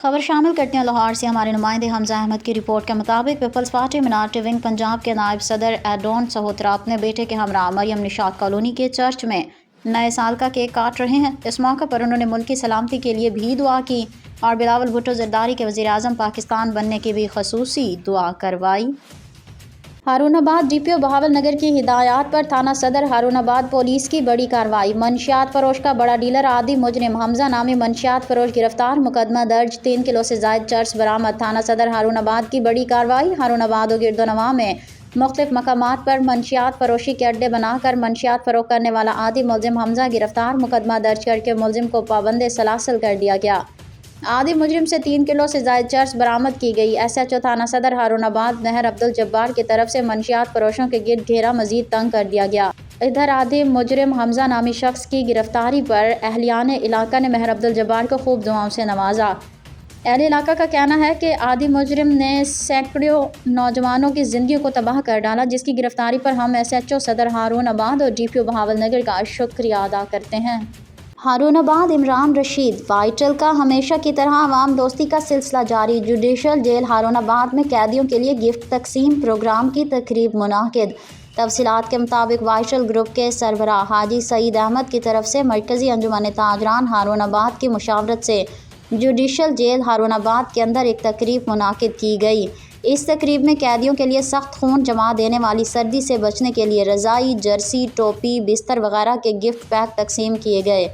خبر شامل کرتے ہیں لاہور سے۔ ہمارے نمائندے حمزہ احمد کی رپورٹ کے مطابق Peoples party minority wing Punjab کے نائب صدر ایڈون سہوترا اپنے بیٹے کے ہمراہ مریم نشاط کالونی کے چرچ میں نئے سال کا کیک کاٹ رہے ہیں۔ اس موقع پر انہوں نے ملکی سلامتی کے لیے بھی دعا کی اور بلاول بھٹو زرداری کے وزیر اعظم پاکستان بننے کی بھی خصوصی دعا کروائی۔ ہارون آباد ڈی پی او بہاول نگر کی ہدایات پر تھانہ صدر ہارون آباد پولیس کی بڑی کارروائی۔ منشیات فروش کا بڑا ڈیلر عادی مجرم حمزہ نامی منشیات فروش گرفتار، مقدمہ درج، 3 کلو سے زائد چرس برآمد۔ تھانہ صدر ہارون آباد کی بڑی کارروائی۔ ہارون آباد و گرد و نواح میں مختلف مقامات پر منشیات فروشی کے اڈے بنا کر منشیات فروخت کرنے والا عادی ملزم حمزہ گرفتار، مقدمہ درج کر کے ملزم کو پابند سلاسل کر دیا گیا۔ عادی مجرم سے 3 کلو سے زائد چرس برآمد کی گئی۔ SHO تھانہ صدر ہارون آباد مہر عبدالجبار کی طرف سے منشیات فروشوں کے گرد گھیرا مزید تنگ کر دیا گیا۔ ادھر عادی مجرم حمزہ نامی شخص کی گرفتاری پر اہلیان علاقہ نے مہر عبدالجبار کو خوب دعاؤں سے نوازا۔ اہل علاقہ کا کہنا ہے کہ عادی مجرم نے سینکڑوں نوجوانوں کی زندگیوں کو تباہ کر ڈالا، جس کی گرفتاری پر ہم SHO صدر ہارون آباد اور DPO بہاول نگر کا شکریہ ادا کرتے ہیں۔ ہارون آباد عمران رشید وائٹل کا ہمیشہ کی طرح عوام دوستی کا سلسلہ جاری۔ جوڈیشل جیل ہارون آباد میں قیدیوں کے لیے گفٹ تقسیم پروگرام کی تقریب منعقد۔ تفصیلات کے مطابق وائٹل گروپ کے سربراہ حاجی سعید احمد کی طرف سے مرکزی انجمن تاجران ہارون آباد کی مشاورت سے جوڈیشل جیل ہارون آباد کے اندر ایک تقریب منعقد کی گئی۔ اس تقریب میں قیدیوں کے لیے سخت خون جما دینے والی سردی سے بچنے کے لیے رضائی، جرسی، ٹوپی، بستر وغیرہ کے گفٹ پیک تقسیم کیے گئے۔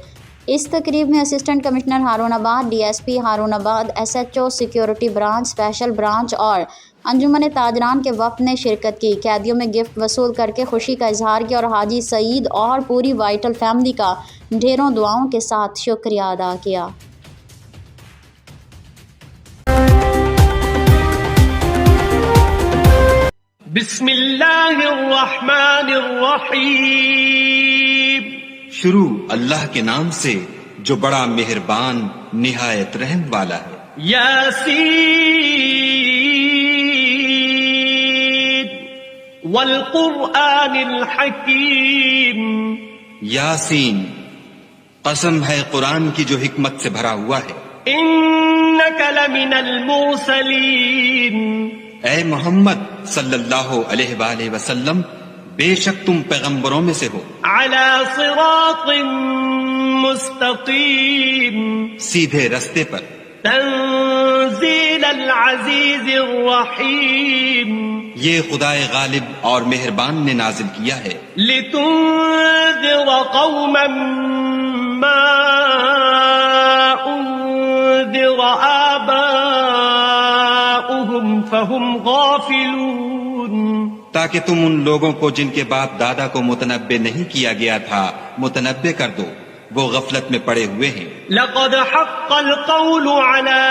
اس تقریب میں اسسٹنٹ کمشنر ہارون آباد، DSP ہارون آباد، SHO security branch, special branch اور انجمن تاجران کے وفد نے شرکت کی۔ قیدیوں میں گفٹ وصول کر کے خوشی کا اظہار کیا اور حاجی سعید اور پوری وائٹل فیملی کا ڈھیروں دعاؤں کے ساتھ شکریہ ادا کیا۔ بسم اللہ الرحمن الرحیم۔ شروع اللہ کے نام سے جو بڑا مہربان نہایت رحم والا ہے۔ یاسین والقرآن الحكيم یاسین، قسم ہے قرآن کی جو حکمت سے بھرا ہوا ہے. إنك لمن المرسلين اے محمد صلی اللہ علیہ وآلہ وسلم، بے شک تم پیغمبروں میں سے ہو، على صراط مستقيم سیدھے رستے پر. تنزيل العزيز الرحيم یہ خدائے غالب اور مہربان نے نازل کیا ہے. لتنذر قوما ما أنذر آباؤهم فهم غافلون، تاکہ تم ان لوگوں کو جن کے باپ دادا کو متنبع نہیں کیا گیا تھا متنبع کر دو، وہ غفلت میں پڑے ہوئے ہیں. لقد حق القول على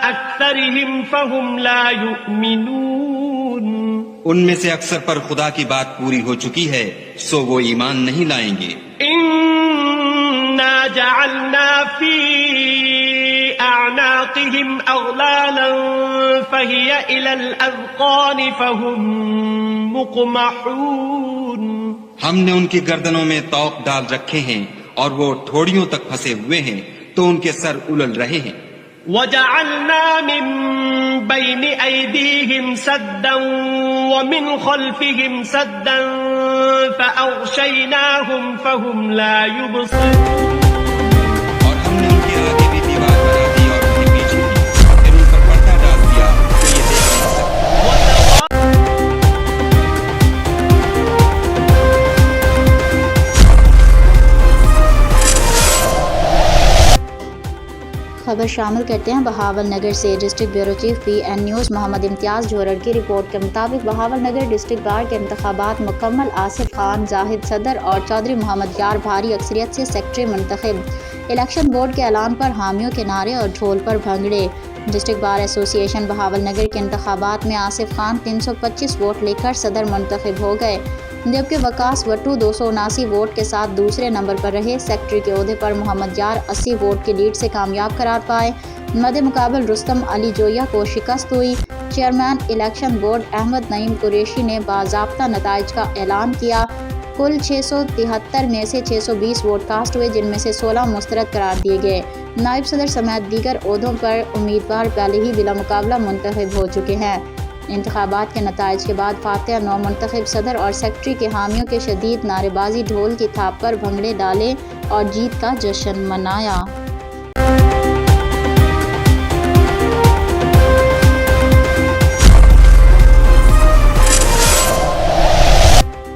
أكثرهم فهم لا يؤمنون، ان میں سے اکثر پر خدا کی بات پوری ہو چکی ہے سو وہ ایمان نہیں لائیں گے. إنا جعلنا في أعناقهم أغلالا فهي إلى الأذقان فهم مقمحون، ہم نے ان کی گردنوں میں طوق ڈال رکھے ہیں اور وہ ٹھوڑیوں تک پھنسے ہوئے ہیں تو ان کے سر الل رہے ہیں. وجعلنا من بين أيديهم سدا ومن خلفهم سدا فأغشيناهم فهم لا يبصرون، اور ہم نے ان کے آگے بھی دیوار بنا دی اور ان کے پیچھے بھی، پھر ان پر پردہ ڈال دیا تو یہ دیکھ نہیں سکتے. خبر شامل کرتے ہیں بہاول نگر سے. District bureau chief P N news Muhammad Imtiaz Johar کی رپورٹ کے مطابق بہاول نگر ڈسٹرکٹ بار کے انتخابات مکمل. آصف خان زاہد صدر اور چودھری محمد یار بھاری اکثریت سے سیکرٹری منتخب. الیکشن بورڈ کے اعلان پر حامیوں کے نعرے اور ڈھول پر بھنگڑے. ڈسٹرکٹ بار ایسوسی ایشن بہاول نگر کے انتخابات میں آصف خان 325 ووٹ لے کر صدر منتخب ہو گئے، جبکہ وکاس وٹو 279 ووٹ کے ساتھ دوسرے نمبر پر رہے. سیکرٹری کے عہدے پر محمد یار 80 ووٹ کی لیڈ سے کامیاب قرار پائے. مد مقابل رستم علی جویا کو شکست ہوئی. چیئرمین الیکشن بورڈ احمد نعیم قریشی نے باضابطہ نتائج کا اعلان کیا. کل 673 میں سے 620 ووٹ کاسٹ ہوئے، جن میں سے 16 مسترد قرار دیے گئے. نائب صدر سمیت دیگر عہدوں پر امیدوار پہلے ہی بلا مقابلہ منتخب ہو چکے ہیں. انتخابات کے نتائج کے بعد فاتح نو منتخب صدر اور سیکرٹری کے حامیوں کے شدید نعرے بازی، ڈھول کی تھاپ پر بھنگڑے ڈالے اور جیت کا جشن منایا.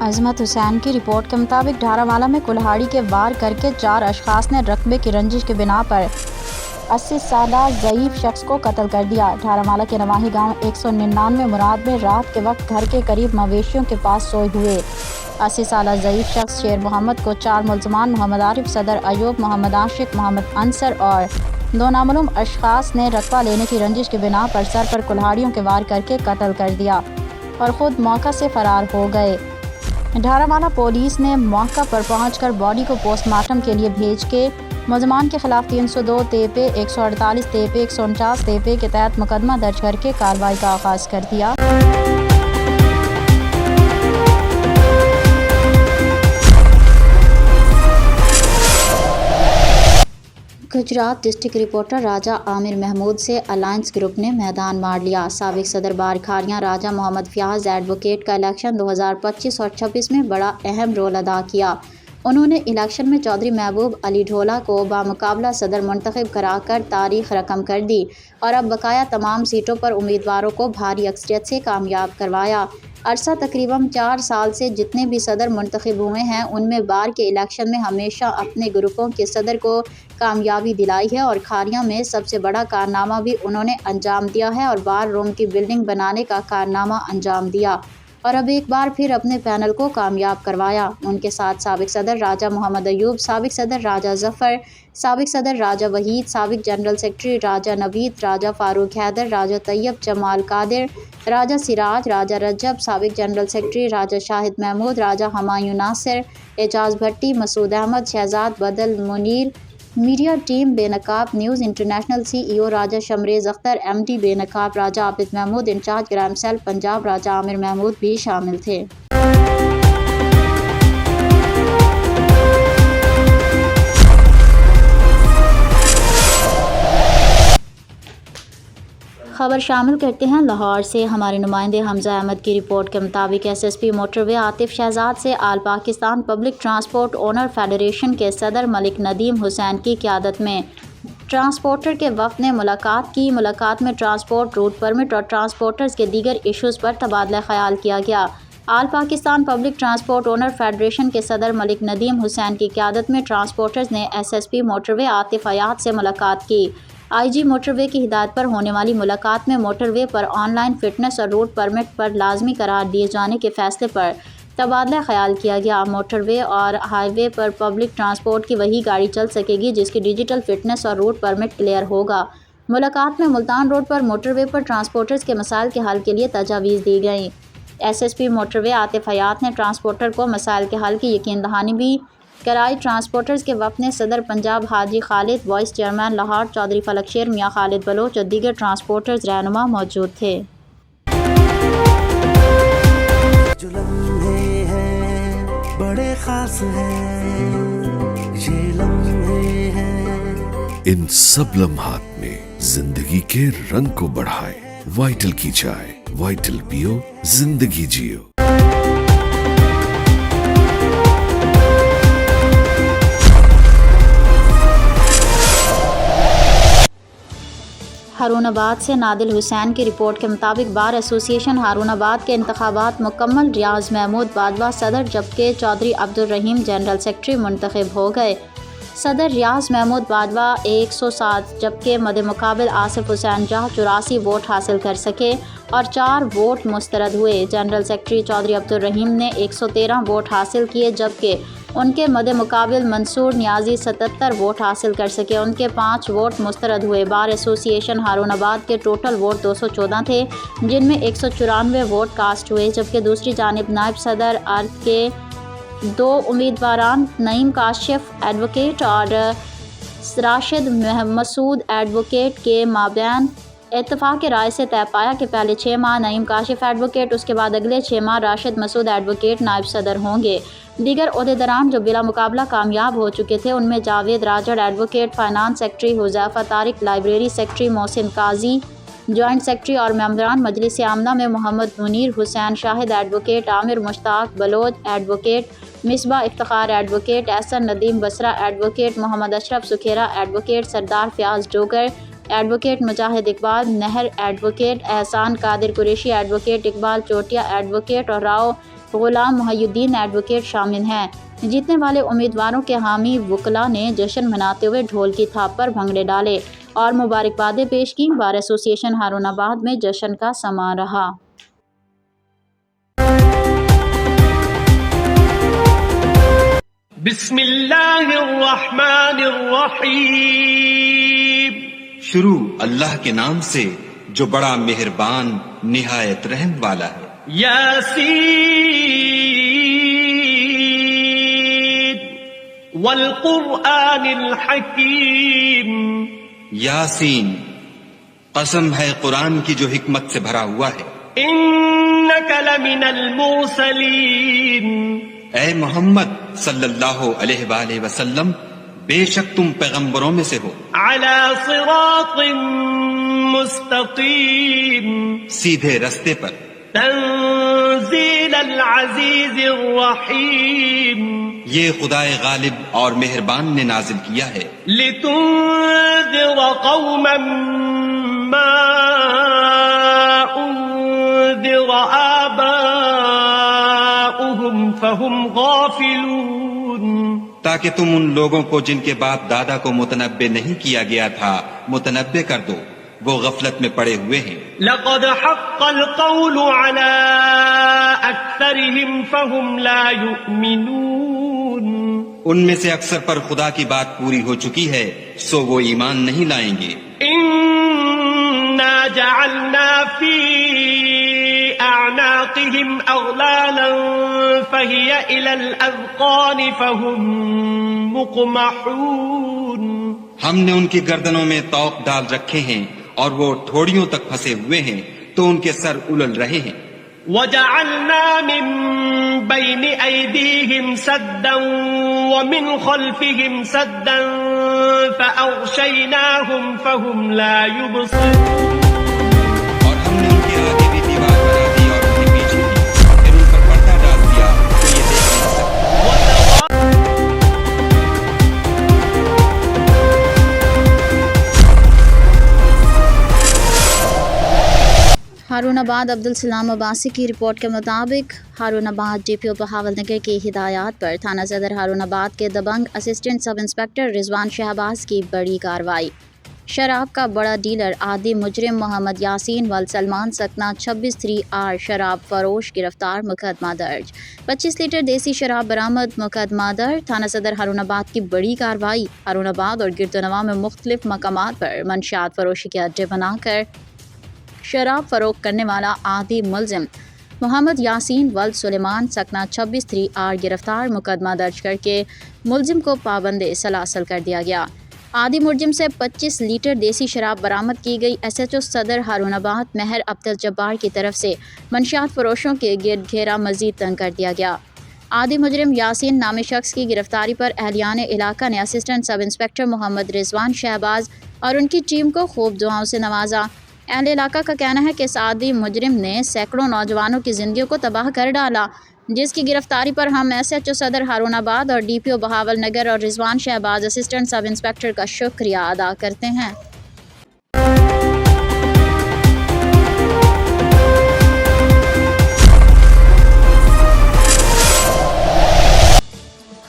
عظمت حسین کی رپورٹ کے مطابق ڈھاراوالا میں کلہاڑی کے وار کر کے 4 اشخاص نے رقبے کی رنجش کی بنا پر 80 سالہ ضعیف شخص کو قتل کر دیا. ڈھاراوالا کے نواحی گاؤں 199 مراد میں رات کے وقت گھر کے قریب مویشیوں کے پاس سوئے ہوئے 80 سالہ ضعیف شخص شیر محمد کو 4 ملزمان محمد عارف صدر، ایوب محمد عاشق، محمد انصر اور 2 نامعلوم اشخاص نے رقبہ لینے کی رنجش کی بنا پر سر پر کلہاڑیوں کے وار کر کے قتل کر دیا اور خود موقع سے فرار ہو گئے. ڈھاراوالا پولیس نے موقع پر پہنچ کر باڈی کو پوسٹ مارٹم کے لیے بھیج کے ملزمان کے خلاف 302 تیپے 148 تیپے 149 تیپے کے تحت مقدمہ درج کر کے کارروائی کا آغاز کر دیا. گجرات ڈسٹرکٹ رپورٹر راجہ عامر محمود سے الائنس گروپ نے میدان مار لیا. سابق صدر بار کھاریاں راجہ محمد فیاض ایڈوکیٹ کا الیکشن 2025 اور 26 میں بڑا اہم رول ادا کیا. انہوں نے الیکشن میں چودھری محبوب علی ڈھولا کو بامقابلہ صدر منتخب کرا کر تاریخ رقم کر دی اور اب بقایا تمام سیٹوں پر امیدواروں کو بھاری اکثریت سے کامیاب کروایا. عرصہ تقریباً 4 سال سے جتنے بھی صدر منتخب ہوئے ہیں ان میں بار کے الیکشن میں ہمیشہ اپنے گروپوں کے صدر کو کامیابی دلائی ہے اور کھاریاں میں سب سے بڑا کارنامہ بھی انہوں نے انجام دیا ہے اور بار روم کی بلڈنگ بنانے کا کارنامہ انجام دیا اور اب ایک بار پھر اپنے پینل کو کامیاب کروایا. ان کے ساتھ سابق صدر راجہ محمد ایوب، سابق صدر راجہ ظفر، سابق صدر راجہ وحید، سابق جنرل سیکرٹری راجہ نوید، راجہ فاروق حیدر، راجہ طیب جمال قادر، راجہ سراج، راجہ رجب، سابق general secretary Raja Shahid Mahmood, Raja Humayun Nasir, Ejaz Bhatti, Masood Ahmed, Shahzad Badal Munir, media team Be Naqab news international CEO Raja شمریز Akhtar, MD Be Naqab Raja Abid Mahmood, incharge گرام سیل پنجاب راجہ عامر محمود بھی شامل تھے۔ خبر شامل کرتے ہیں لاہور سے۔ ہمارے نمائندے حمزہ احمد کی رپورٹ کے مطابق SSP motorway Atif Shahzad سے all Pakistan public transport owner federation کے صدر ملک ندیم حسین کی قیادت میں ٹرانسپورٹر کے وفد نے ملاقات کی۔ ملاقات میں ٹرانسپورٹ، روٹ پرمٹ اور ٹرانسپورٹرز کے دیگر ایشوز پر تبادلہ خیال کیا گیا۔ All Pakistan public transport owner federation کے صدر ملک ندیم حسین کی قیادت میں ٹرانسپورٹرز نے SSP موٹر وے عاطف حیات سے ملاقات کی۔ IG موٹر وے کی ہدایت پر ہونے والی ملاقات میں motor way per on line fitness اور روٹ پرمٹ پر لازمی قرار دیے جانے کے فیصلے پر تبادلہ خیال کیا گیا۔ موٹر وے اور ہائی وے پر پبلک ٹرانسپورٹ کی وہی گاڑی چل سکے گی جس کی ڈیجیٹل فٹنس اور روٹ پرمٹ کلیئر ہوگا۔ ملاقات میں ملتان روڈ پر موٹر وے پر ٹرانسپورٹرز کے مسائل کے حل کے لیے تجاویز دی گئیں۔ SSP موٹر وے عاطف حیات نے ٹرانسپورٹر کو مسائل کے حل کی یقین دہانی بھی کرائی۔ ٹرانسپورٹرز کے وفد نے صدر پنجاب حاجی خالد، وائس چیئرمین لاہور چودھری فلک شیر، میاں خالد بلوچ اور دیگر ٹرانسپورٹرز رہنما موجود تھے۔ جو لمحے ہیں بڑے خاص ہیں، یہ لمحے ہیں، ان سب لمحات میں زندگی کے رنگ کو بڑھائے۔ وائٹل کی چائے، وائٹل پیو، زندگی جیو۔ ہارون آباد سے نادل حسین کی رپورٹ کے مطابق بار ایسوسی ایشن ہارون آباد کے انتخابات مکمل۔ ریاض محمود باجوہ صدر جبکہ چودھری عبدالرحیم جنرل سیکرٹری منتخب ہو گئے۔ صدر ریاض محمود باجوہ 107 جبکہ مد مقابل آصف حسین جاہ 84 ووٹ حاصل کر سکے اور 4 ووٹ مسترد ہوئے۔ جنرل سیکرٹری چودھری عبدالرحیم نے 113 ووٹ حاصل کیے جبکہ ان کے مد مقابل منصور نیازی 77 ووٹ حاصل کر سکے، ان کے 5 ووٹ مسترد ہوئے۔ بار ایسوسی ایشن ہارون آباد کے ٹوٹل ووٹ 214 تھے جن میں 194 ووٹ کاسٹ ہوئے، جبکہ دوسری جانب نائب صدر ارد کے 2 امیدواران نعیم کاشف ایڈوکیٹ اور راشد مسعود ایڈوکیٹ کے مابین اتفاق رائے سے طے پایا کہ پہلے 6 ماہ نعیم کاشف ایڈوکیٹ، اس کے بعد اگلے 6 ماہ راشد مسعود ایڈوکیٹ نائب صدر ہوں گے۔ دیگر عہدیداران جو بلا مقابلہ کامیاب ہو چکے تھے ان میں Javed Rajar advocate, finance secretary Huzaifa Tariq, library secretary Mohsin Qazi, joint secretary اور ممبران مجلس عاملہ میں محمد منیر حسین شاہد ایڈوکیٹ، عامر Mushtaq Baloch advocate, Misbah Iftikhar advocate, Ahsan Nadeem Basra advocate, Muhammad Ashraf Sukhera advocate, Sardar Fayyaz Dogar advocate, Mujahid Iqbal نہر advocate, Ehsan Qadir Qureshi advocate, Iqbal Chotia advocate اور راؤ غلام محی الدین ایڈوکیٹ شامل ہیں۔ جیتنے والے امیدواروں کے حامی وکلاء نے جشن مناتے ہوئے ڈھول کی تھاپ پر بھنگڑے ڈالے اور مبارکبادیں پیش کیں۔ بار ایسوسی ایشن ہارون آباد میں جشن کا سماں رہا۔ بسم اللہ الرحمن الرحیم۔ شروع اللہ کے نام سے جو بڑا مہربان نہایت رحم والا ہے۔ یاسین والقرآن الحکیم۔ یاسین، قسم ہے قرآن کی جو حکمت سے بھرا ہوا ہے۔ انک لمن المرسلین۔ اے محمد صلی اللہ علیہ وآلہ وسلم، بے شک تم پیغمبروں میں سے ہو۔ علی صراط مستقیم۔ سیدھے رستے پر۔ تنزیل العزیز الرحیم۔ یہ خدائے غالب اور مہربان نے نازل کیا ہے۔ لتنذر قوما ما انذر آباؤهم فهم غافلون۔ تاکہ تم ان لوگوں کو جن کے باپ دادا کو متنبع نہیں کیا گیا تھا متنبع کر دو، وہ غفلت میں پڑے ہوئے ہیں۔ لقد حق القول على اکثرهم فهم لا يؤمنون۔ ان میں سے اکثر پر خدا کی بات پوری ہو چکی ہے سو وہ ایمان نہیں لائیں گے۔ انا جعلنا في اعناقهم اغلالا فهي إلى الأذقان فهم مقمحون. ہم نے ان کی گردنوں میں طوق ڈال رکھے ہیں اور وہ ٹھوڑیوں تک پھنسے ہوئے ہیں تو ان کے سر الل رہے ہیں. وجعلنا من بين أيديهم سدا ومن خلفهم سدا فأغشيناهم فهم لا يبصرون. اور ہم نے ان کے آگے بھی دیوار بنا دی اور ان کے پیچھے بھی، پھر ان پر پردہ ڈال دیا تو یہ دیکھ نہیں سکتے. ہارون آباد عبدالسلام عباسی کی رپورٹ کے مطابق ہارون آباد ڈی پی او بہاول نگر کی ہدایات پر تھانہ صدر ہارون آباد کے دبنگ اسسٹنٹ سب انسپکٹر رضوان شہباز کی بڑی کارروائی. شراب کا بڑا ڈیلر عادی مجرم محمد یاسین وال سلمان سکنہ 26-3R شراب فروش گرفتار، مقدمہ درج. 25 لیٹر دیسی شراب برآمد، مقدمہ درج. تھانہ صدر ہارون آباد کی بڑی کارروائی. ہارون آباد اور گرد و نواح میں مختلف مقامات پر منشیات فروشی کے اڈے بنا کر شراب فروخت کرنے والا عادی ملزم محمد یاسین ولد سلیمان سکنہ 26-3R گرفتار، مقدمہ درج کر کے ملزم کو پابند سلاسل کر دیا گیا. عادی ملزم سے 25 لیٹر دیسی شراب برآمد کی گئی. SHO صدر ہارون آباد مہر عبدالجبار کی طرف سے منشیات فروشوں کے گرد گھیرا مزید تنگ کر دیا گیا. عادی مجرم یاسین نامی شخص کی گرفتاری پر اہلیان علاقہ نے اسسٹنٹ سب انسپکٹر محمد رضوان شہباز اور ان کی ٹیم کو خوب دعاؤں سے نوازا. اہل علاقہ کا کہنا ہے کہ عادی مجرم نے سینکڑوں نوجوانوں کی زندگیوں کو تباہ کر ڈالا، جس کی گرفتاری پر ہم SHO صدر ہارون آباد اور DPO بہاول نگر اور رضوان شہباز اسسٹنٹ سب انسپکٹر کا شکریہ ادا کرتے ہیں.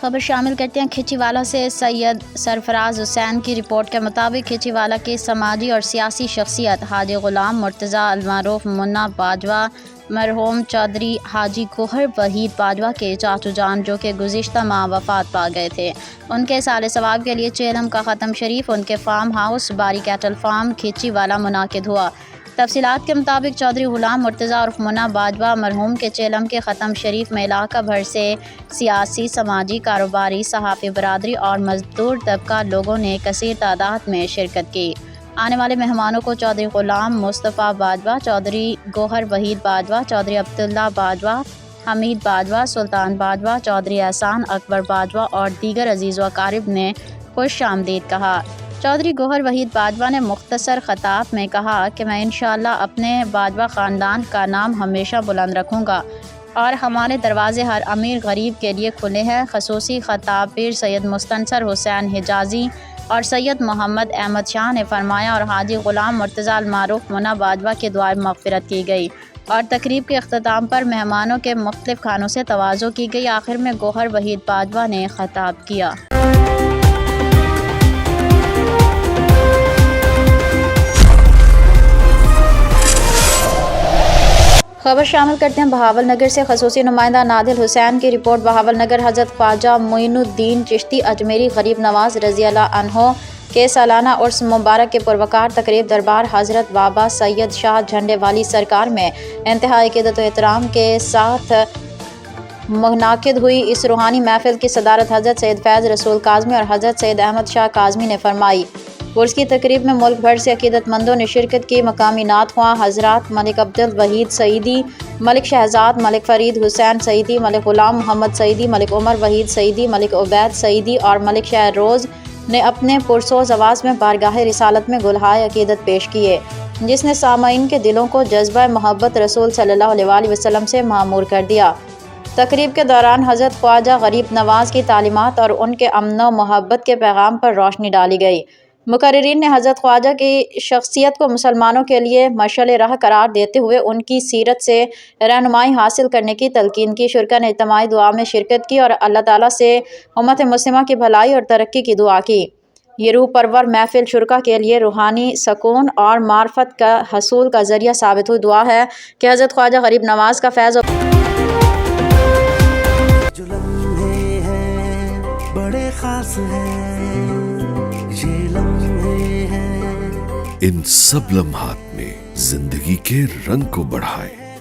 خبر شامل کرتے ہیں کھچی والا سے. سید سرفراز حسین کی رپورٹ کے مطابق کھچی والا کی سماجی اور سیاسی شخصیت حاجی غلام مرتضیٰ المعروف منا باجوہ مرحوم چودھری حاجی گوہر وحید باجوہ کے چاچو جان جو کہ گزشتہ ماہ وفات پا گئے تھے، ان کے سال ثواب کے لیے چیلم کا ختم شریف ان کے فارم ہاؤس باری کیٹل فارم کھچی والا منعقد ہوا. تفصیلات کے مطابق چودھری غلام مرتضیٰ اور منا باجوہ مرحوم کے چیلم کے ختم شریف میں علاقہ بھر سے سیاسی، سماجی، کاروباری، صحافی برادری اور مزدور طبقہ لوگوں نے کثیر تعداد میں شرکت کی. آنے والے مہمانوں کو چودھری غلام مصطفیٰ باجوہ، چودھری گوہر وحید باجوہ، چودھری عبداللہ باجوہ، حمید باجوہ، سلطان باجوہ، چودھری احسان اکبر باجوہ اور دیگر عزیز و اقارب نے خوش آمدید کہا. چودھری گوہر وحید باجوہ نے مختصر خطاب میں کہا کہ میں انشاءاللہ اپنے باجوہ خاندان کا نام ہمیشہ بلند رکھوں گا اور ہمارے دروازے ہر امیر غریب کے لیے کھلے ہیں. خصوصی خطاب پیر سید مستنصر حسین حجازی اور سید محمد احمد شاہ نے فرمایا اور حاجی غلام مرتضیٰ المعروف منا باجوہ کی دعائے مغفرت کی گئی اور تقریب کے اختتام پر مہمانوں کے مختلف کھانوں سے تواضع کی گئی. آخر میں گوہر وحید باجوہ نے خطاب کیا. خبر شامل کرتے ہیں بہاول نگر سے. خصوصی نمائندہ نادل حسین کی رپورٹ. بہاول نگر حضرت خواجہ معین الدین چشتی اجمیری غریب نواز رضی اللہ عنہ کے سالانہ عرس مبارک کے پروقار تقریب دربار حضرت بابا سید شاہ جھنڈے والی سرکار میں انتہائی عقیدت و احترام کے ساتھ منعقد ہوئی. اس روحانی محفل کی صدارت حضرت سید فیض رسول کاظمی اور حضرت سید احمد شاہ کاظمی نے فرمائی. عرس کی تقریب میں ملک بھر سے عقیدت مندوں نے شرکت کی. مقامی نعت خواں حضرات ملک عبدالوحید سعیدی، ملک شہزاد، ملک فرید حسین سعیدی، ملک غلام محمد سعیدی، ملک عمر وحید سعیدی، ملک عبید سعیدی اور ملک شہر روز نے اپنے پرسوز آواز میں بارگاہ رسالت میں گلہائے عقیدت پیش کیے، جس نے سامعین کے دلوں کو جذبہ محبت رسول صلی اللہ علیہ وسلم سے معمور کر دیا. تقریب کے دوران حضرت خواجہ غریب نواز کی تعلیمات اور ان کے امن و محبت کے پیغام پر روشنی ڈالی گئی. مقررین نے حضرت خواجہ کی شخصیت کو مسلمانوں کے لیے مشعل راہ قرار دیتے ہوئے ان کی سیرت سے رہنمائی حاصل کرنے کی تلقین کی. شرکا نے اجتماعی دعا میں شرکت کی اور اللہ تعالیٰ سے امت مسلمہ کی بھلائی اور ترقی کی دعا کی. یہ روح پرور محفل شرکا کے لیے روحانی سکون اور معرفت کا حصول کا ذریعہ ثابت ہوئی. دعا ہے کہ حضرت خواجہ غریب نواز کا فیض جو لمحے ہیں بڑے خاص ہیں، یہ لمحے ہیں ان سب لمحات میں زندگی کے رنگ کو بڑھائے.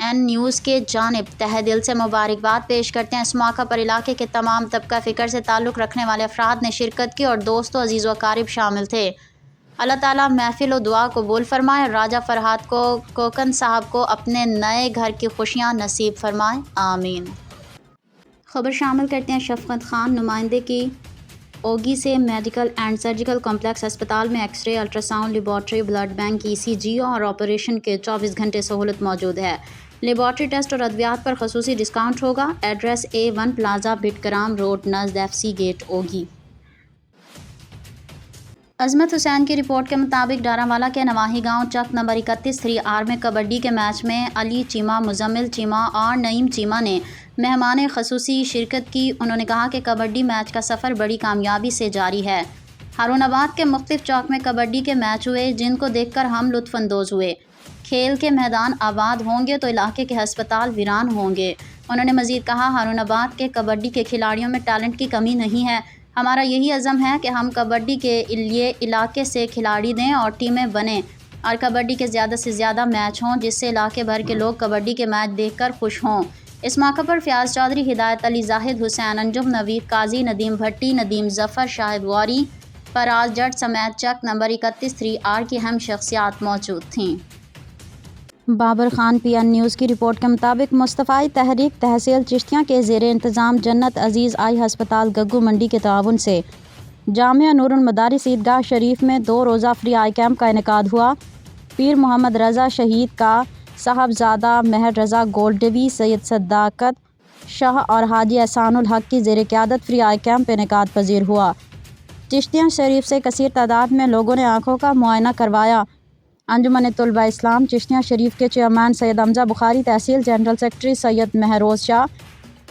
این نیوز کے جانب تہہ دل سے مبارکباد پیش کرتے ہیں۔ اس موقع پر علاقے کے تمام طبقہ فکر سے تعلق رکھنے والے افراد نے شرکت کی اور دوستوں عزیز و اقارب شامل تھے۔ اللہ تعالیٰ محفل و دعا قبول فرمائے اور راجہ فرہاد کوکن صاحب کو اپنے نئے گھر کی خوشیاں نصیب فرمائے، آمین۔ خبر شامل کرتے ہیں شفقت خان نمائندے کی اوگی سے۔ میڈیکل اینڈ سرجیکل کمپلیکس ہسپتال میں x ray, ultrasound laboratory, blood bank, ECG اور آپریشن کے 24 گھنٹے سہولت موجود ہے۔ لیبارٹری ٹیسٹ اور ادویات پر خصوصی ڈسکاؤنٹ ہوگا۔ Address A1 plaza, Battagram road, نزد FC گیٹ، اوگی۔ عظمت حسین کی رپورٹ کے مطابق ڈاراوالا کے نواحی گاؤں چک نمبر 31 3R میں کبڈی کے میچ میں علی چیمہ، مزمل چیمہ اور نعیم چیمہ نے مہمان خصوصی شرکت کی۔ انہوں نے کہا کہ کبڈی میچ کا سفر بڑی کامیابی سے جاری ہے۔ ہارون آباد کے مختلف چوک میں کبڈی کے میچ ہوئے جن کو دیکھ کر ہم لطف اندوز ہوئے۔ کھیل کے میدان آباد ہوں گے تو علاقے کے ہسپتال ویران ہوں گے۔ انہوں نے مزید کہا ہارون آباد کے کبڈی کے کھلاڑیوں میں ٹیلنٹ کی کمی نہیں ہے۔ ہمارا یہی عزم ہے کہ ہم کبڈی کے لیے علاقے سے کھلاڑی دیں اور ٹیمیں بنیں اور کبڈی کے زیادہ سے زیادہ میچ ہوں جس سے علاقے بھر کے لوگ کبڈی کے میچ دیکھ کر خوش ہوں۔ اس موقع پر فیاض چودھری، ہدایت علی، زاہد حسین، انجم، نوید قاضی، ندیم بھٹی، ندیم ظفر، شاہد غوری، فراز جٹ سمیت چک نمبر 31 3R کی اہم شخصیات موجود تھیں۔ بابر خان PN نیوز کی رپورٹ کے مطابق مصطفی تحریک تحصیل چشتیاں کے زیر انتظام جنت عزیز آئی ہسپتال گگو منڈی کے تعاون سے جامعہ نور المدارس عیدگاہ شریف میں 2 روزہ فری آئی کیمپ کا انعقاد ہوا۔ پیر محمد رضا شہید کا صاحبزادہ مہر رضا گولڈوی، سید صداقت شاہ اور حاجی احسان الحق کی زیر قیادت فری آئی کیمپ انعقاد پذیر ہوا۔ چشتیاں شریف سے کثیر تعداد میں لوگوں نے آنکھوں کا معائنہ کروایا۔ انجمن طلبہ اسلام چشتیاں شریف کے chairman Syed Hamza Bukhari, tehsil general secretary Syed Mehroz Shah,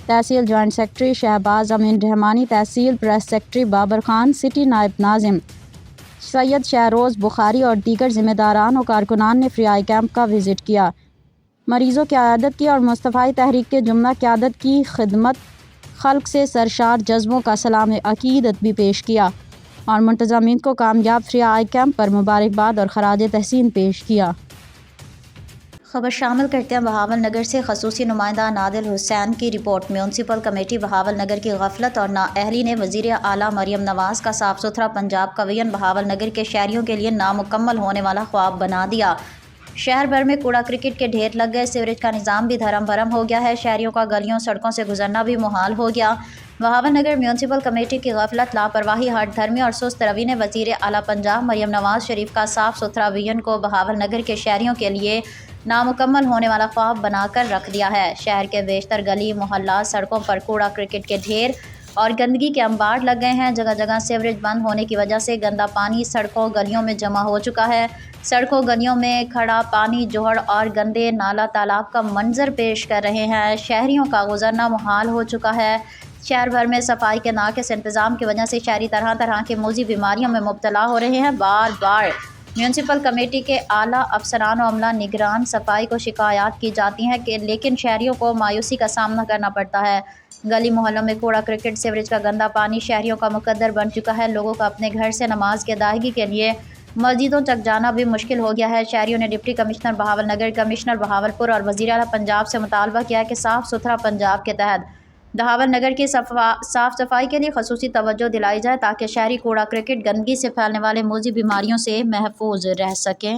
tehsil joint secretary Shahbaz Amin Rahmani, tehsil press secretary Babar Khan, city نائب ناظم سید شہروز بخاری اور دیگر ذمہ داران و کارکنان نے فری آئی کیمپ کا وزٹ کیا، مریضوں کی عیادت کی اور مصطفی تحریک کے جملہ قیادت کی خدمت خلق سے سرشار جذبوں کا سلام عقیدت بھی پیش کیا اور منتظمین کو کامیاب فری آئی کیمپ پر مبارکباد اور خراج تحسین پیش کیا۔ خبر شامل کرتے ہیں بہاول نگر سے خصوصی نمائندہ نادر حسین کی report. Municipal committee Bahawal Nagar کی غفلت اور نااہلی نے وزیر اعلیٰ مریم نواز کا صاف ستھرا پنجاب کا ویژن بہاول نگر کے شہریوں کے لیے نامکمل ہونے والا خواب بنا دیا۔ شہر بھر میں کوڑا کرکٹ کے ڈھیر لگ گئے، سیوریج کا نظام بھی دھرم بھرم ہو گیا ہے، شہریوں کا گلیوں سڑکوں سے گزرنا بھی محال ہو گیا۔ بہاول نگر میونسپل کمیٹی کی غفلت، لاپرواہی، ہٹ دھرمی اور سست روی نے وزیر اعلیٰ پنجاب مریم نواز شریف کا صاف ستھرا ویژن کو بہاول نگر کے شہریوں کے لیے نامکمل ہونے والا خواب بنا کر رکھ دیا ہے۔ شہر کے بیشتر گلی محلات سڑکوں پر کوڑا کرکٹ کے ڈھیر اور گندگی کے انبار لگ گئے ہیں۔ جگہ جگہ سیوریج بند ہونے کی وجہ سے گندا پانی سڑکوں گلیوں میں جمع ہو چکا ہے۔ سڑکوں گلیوں میں کھڑا پانی جوہڑ اور گندے نالا تالاب کا منظر پیش کر رہے ہیں۔ شہریوں کا گزرنا محال ہو چکا ہے۔ شہر بھر میں صفائی کے ناقص انتظام کی وجہ سے شہری طرح طرح کے موذی بیماریوں میں مبتلا ہو رہے ہیں۔ بار بار میونسپل کمیٹی کے اعلیٰ افسران و عملہ نگران صفائی کو شکایات کی جاتی ہیں لیکن شہریوں کو مایوسی کا سامنا کرنا پڑتا ہے۔ گلی محلوں میں کوڑا کرکٹ، سیوریج کا گندا پانی شہریوں کا مقدر بن چکا ہے۔ لوگوں کا اپنے گھر سے نماز کی ادائیگی کے لیے مسجدوں تک جانا بھی مشکل ہو گیا ہے۔ شہریوں نے deputy commissioner Bahawal Nagar, commissioner Bahawalpur اور وزیر اعلیٰ پنجاب سے مطالبہ کیا ہے کہ صاف ستھرا پنجاب کے تحت بہاول نگر کی صاف صفائی کے لیے خصوصی توجہ دلائی جائے تاکہ شہری کوڑا کرکٹ گندگی سے پھیلنے والے موذی بیماریوں سے محفوظ رہ سکیں۔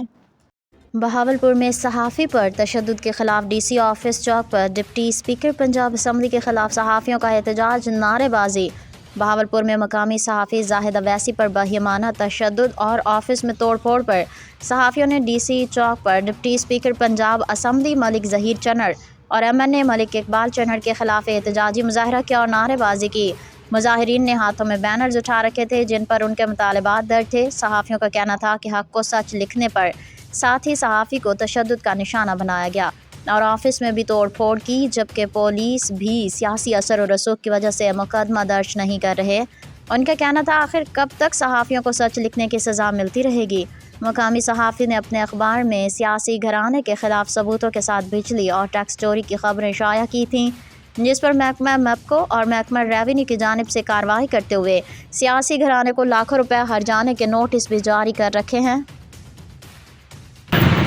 بہاولپور میں صحافی پر تشدد کے خلاف DC آفس چوک پر ڈپٹی اسپیکر پنجاب اسمبلی کے خلاف صحافیوں کا احتجاج، نعرے بازی۔ بہاولپور میں مقامی صحافی زاہد اویسی پر باہمانہ تشدد اور آفس میں توڑ پھوڑ پر صحافیوں نے DC چوک پر ڈپٹی اسپیکر پنجاب اسمبلی ملک ظہیر چنر اور MNA ملک اقبال چنر کے خلاف احتجاجی مظاہرہ کیا اور نعرے بازی کی۔ مظاہرین نے ہاتھوں میں بینرز اٹھا رکھے تھے جن پر ان کے مطالبات درج تھے۔ صحافیوں کا کہنا تھا کہ حق کو سچ لکھنے پر ساتھ ہی صحافی کو تشدد کا نشانہ بنایا گیا اور آفس میں بھی توڑ پھوڑ کی، جبکہ پولیس بھی سیاسی اثر و رسوخ کی وجہ سے مقدمہ درج نہیں کر رہے۔ ان کا کہنا تھا آخر کب تک صحافیوں کو سچ لکھنے کی سزا ملتی رہے گی۔ مقامی صحافی نے اپنے اخبار میں سیاسی گھرانے کے خلاف ثبوتوں کے ساتھ بجلی اور ٹیکس چوری کی خبریں شائع کی تھیں، جس پر محکمہ میپکو اور محکمہ ریونیو کی جانب سے کارروائی کرتے ہوئے سیاسی گھرانے کو لاکھوں روپے ہرجانے کے نوٹس بھی جاری کر رکھے ہیں۔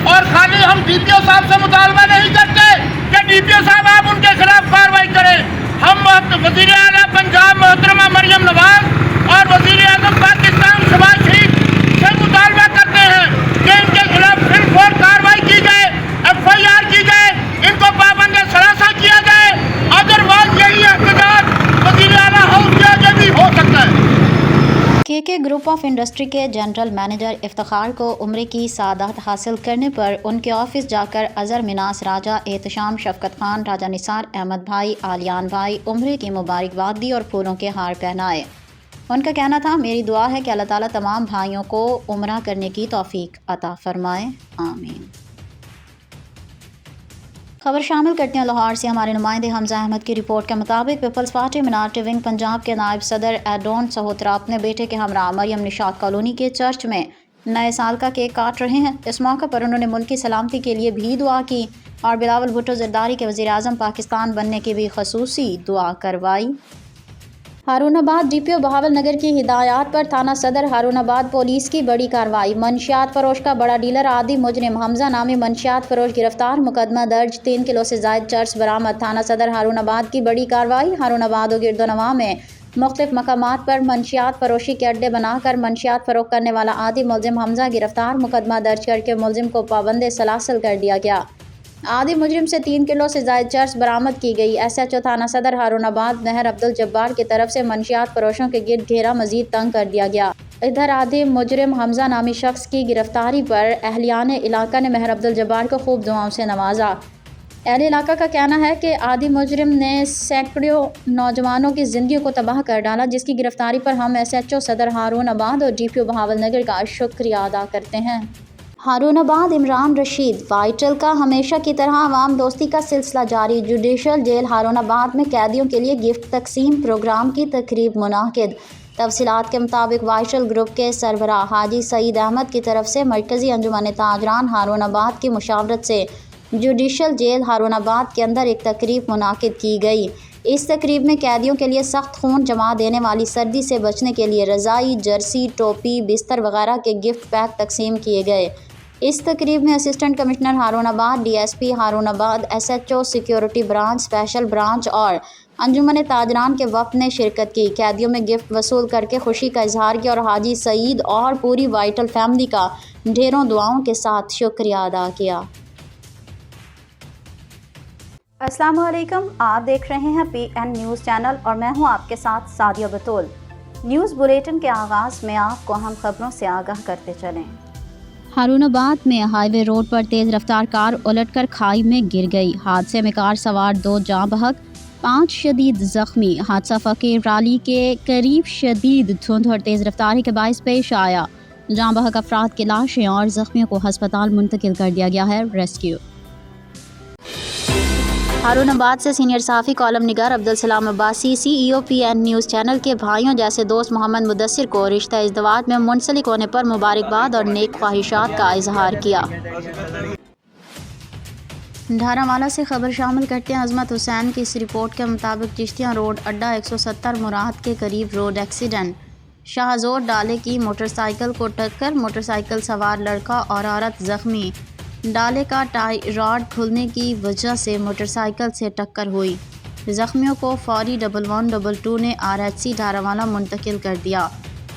اور خالی ہم DPO صاحب سے مطالبہ نہیں کرتے کہ ڈی پی او صاحب آپ ان کے خلاف کارروائی کریں. ہم وزیر اعلیٰ پنجاب محترمہ مریم نواز اور وزیر اعظم پاکستان شہباز شریف سے مطالبہ کرتے ہیں کہ ان کے خلاف فل فور کارروائی کی جائے, FIR کی جائے, ان کو پابند ثلاثہ کیا جائے. ادروائز یہی احتجاج وزیر اعلیٰ ہاؤس کے آگے بھی ہو سکتا ہے. کے گروپ آف انڈسٹری کے جنرل مینیجر افتخار کو عمرے کی سعادت حاصل کرنے پر ان کے آفس جا کر اظہر مناس راجہ احتشام شفقت خان, راجہ نثار احمد بھائی, آلیان بھائی عمرے کی مبارکباد دی اور پھولوں کے ہار پہنائے. ان کا کہنا تھا, میری دعا ہے کہ اللہ تعالیٰ تمام بھائیوں کو عمرہ کرنے کی توفیق عطا فرمائے, آمین. خبر شامل کرتے ہیں لاہور سے. ہمارے نمائندے حمزہ احمد کی رپورٹ کے مطابق Peoples party minority wing Punjab کے نائب صدر ایڈون سہوترا اپنے بیٹے کے ہمراہ مریم نشاط کالونی کے چرچ میں نئے سال کا کیک کاٹ رہے ہیں. اس موقع پر انہوں نے ملک کی سلامتی کے لیے بھی دعا کی اور بلاول بھٹو زرداری کے وزیر اعظم پاکستان بننے کی بھی خصوصی دعا کروائی. ہارون آباد ڈی پی او بہاول نگر کی ہدایات پر تھانہ صدر ہارون آباد پولیس کی بڑی کارروائی. منشیات فروش کا بڑا ڈیلر عادی مجرم حمزہ نامی منشیات فروش گرفتار, مقدمہ درج, 3 کلو سے زائد چرس برآمد. تھانہ صدر ہارون آباد کی بڑی کارروائی. ہارون آباد و گرد و نواح میں مختلف مقامات پر منشیات فروشی کے اڈے بنا کر منشیات فروخت کرنے والا عادی ملزم حمزہ گرفتار, مقدمہ درج کر کے ملزم کو پابند سلاسل کر دیا گیا. عادی مجرم سے 3 کلو سے زائد چرس برآمد کی گئی. SHO تھانہ صدر ہارون آباد مہر عبدالجبار کی طرف سے منشیات فروشوں کے گرد گھیرا مزید تنگ کر دیا گیا. ادھر عادی مجرم حمزہ نامی شخص کی گرفتاری پر اہلیان علاقہ نے مہر عبدالجبار کو خوب دعاؤں سے نوازا. اہل علاقہ کا کہنا ہے کہ عادی مجرم نے سینکڑوں نوجوانوں کی زندگیوں کو تباہ کر ڈالا, جس کی گرفتاری پر ہم SHO صدر ہارون آباد اور DPO بہاول نگر کا شکریہ ادا کرتے ہیں. ہارون آباد عمران رشید وائٹل کا ہمیشہ کی طرح عوام دوستی کا سلسلہ جاری. جوڈیشل جیل ہارون آباد میں قیدیوں کے لیے گفٹ تقسیم پروگرام کی تقریب منعقد. تفصیلات کے مطابق وائٹل گروپ کے سربراہ حاجی سعید احمد کی طرف سے مرکزی انجمن تاجران ہارون آباد کی مشاورت سے جوڈیشل جیل ہارون آباد کے اندر ایک تقریب منعقد کی گئی. اس تقریب میں قیدیوں کے لیے سخت خون جما دینے والی سردی سے بچنے کے لیے رضائی, جرسی, ٹوپی, بستر وغیرہ کے گفٹ پیک تقسیم کیے گئے. اس تقریب میں اسسٹنٹ کمشنر ہارون آباد, DSP ہارون آباد, SHO security branch, special branch اور انجمن تاجران کے وفد نے شرکت کی. قیدیوں میں گفٹ وصول کر کے خوشی کا اظہار کیا اور حاجی سعید اور پوری وائٹل فیملی کا ڈھیروں دعاؤں کے ساتھ شکریہ ادا کیا. السلام علیکم, آپ دیکھ رہے ہیں PN نیوز چینل اور میں ہوں آپ کے ساتھ سعدیہ بطول. نیوز بلیٹن کے آغاز میں آپ کو اہم خبروں سے آگاہ کرتے چلیں. ہارون آباد میں ہائی وے روڈ پر تیز رفتار کار الٹ کر کھائی میں گر گئی. حادثے میں کار سوار 2 جاں بحق, 5 شدید زخمی. حادثہ فقیر رالی کے قریب شدید دھند اور تیز رفتاری کے باعث پیش آیا. جاں بحق افراد کی لاشیں اور زخمیوں کو ہسپتال منتقل کر دیا گیا ہے. ریسکیو. ہارون آباد سے سینئر صحافی کالم نگار Abdussalam Abbasi CEO PN news channel کے بھائیوں جیسے دوست محمد مدثر کو رشتہ ازدواج میں منسلک ہونے پر مبارکباد اور نیک خواہشات کا اظہار کیا. ڈھارامالہ سے خبر شامل کرتے ہیں. عظمت حسین کی اس رپورٹ کے مطابق چشتیاں روڈ اڈہ 170 مراد کے قریب روڈ ایکسیڈنٹ. شاہزور ڈالے کی موٹر سائیکل کو ٹکر, موٹر سائیکل سوار لڑکا اور عورت زخمی. ڈالے کا ٹائی راڈ کھلنے کی وجہ سے موٹر سائیکل سے ٹکر ہوئی. زخمیوں کو فوری 1122 نے RHC ڈھارامالہ منتقل کر دیا.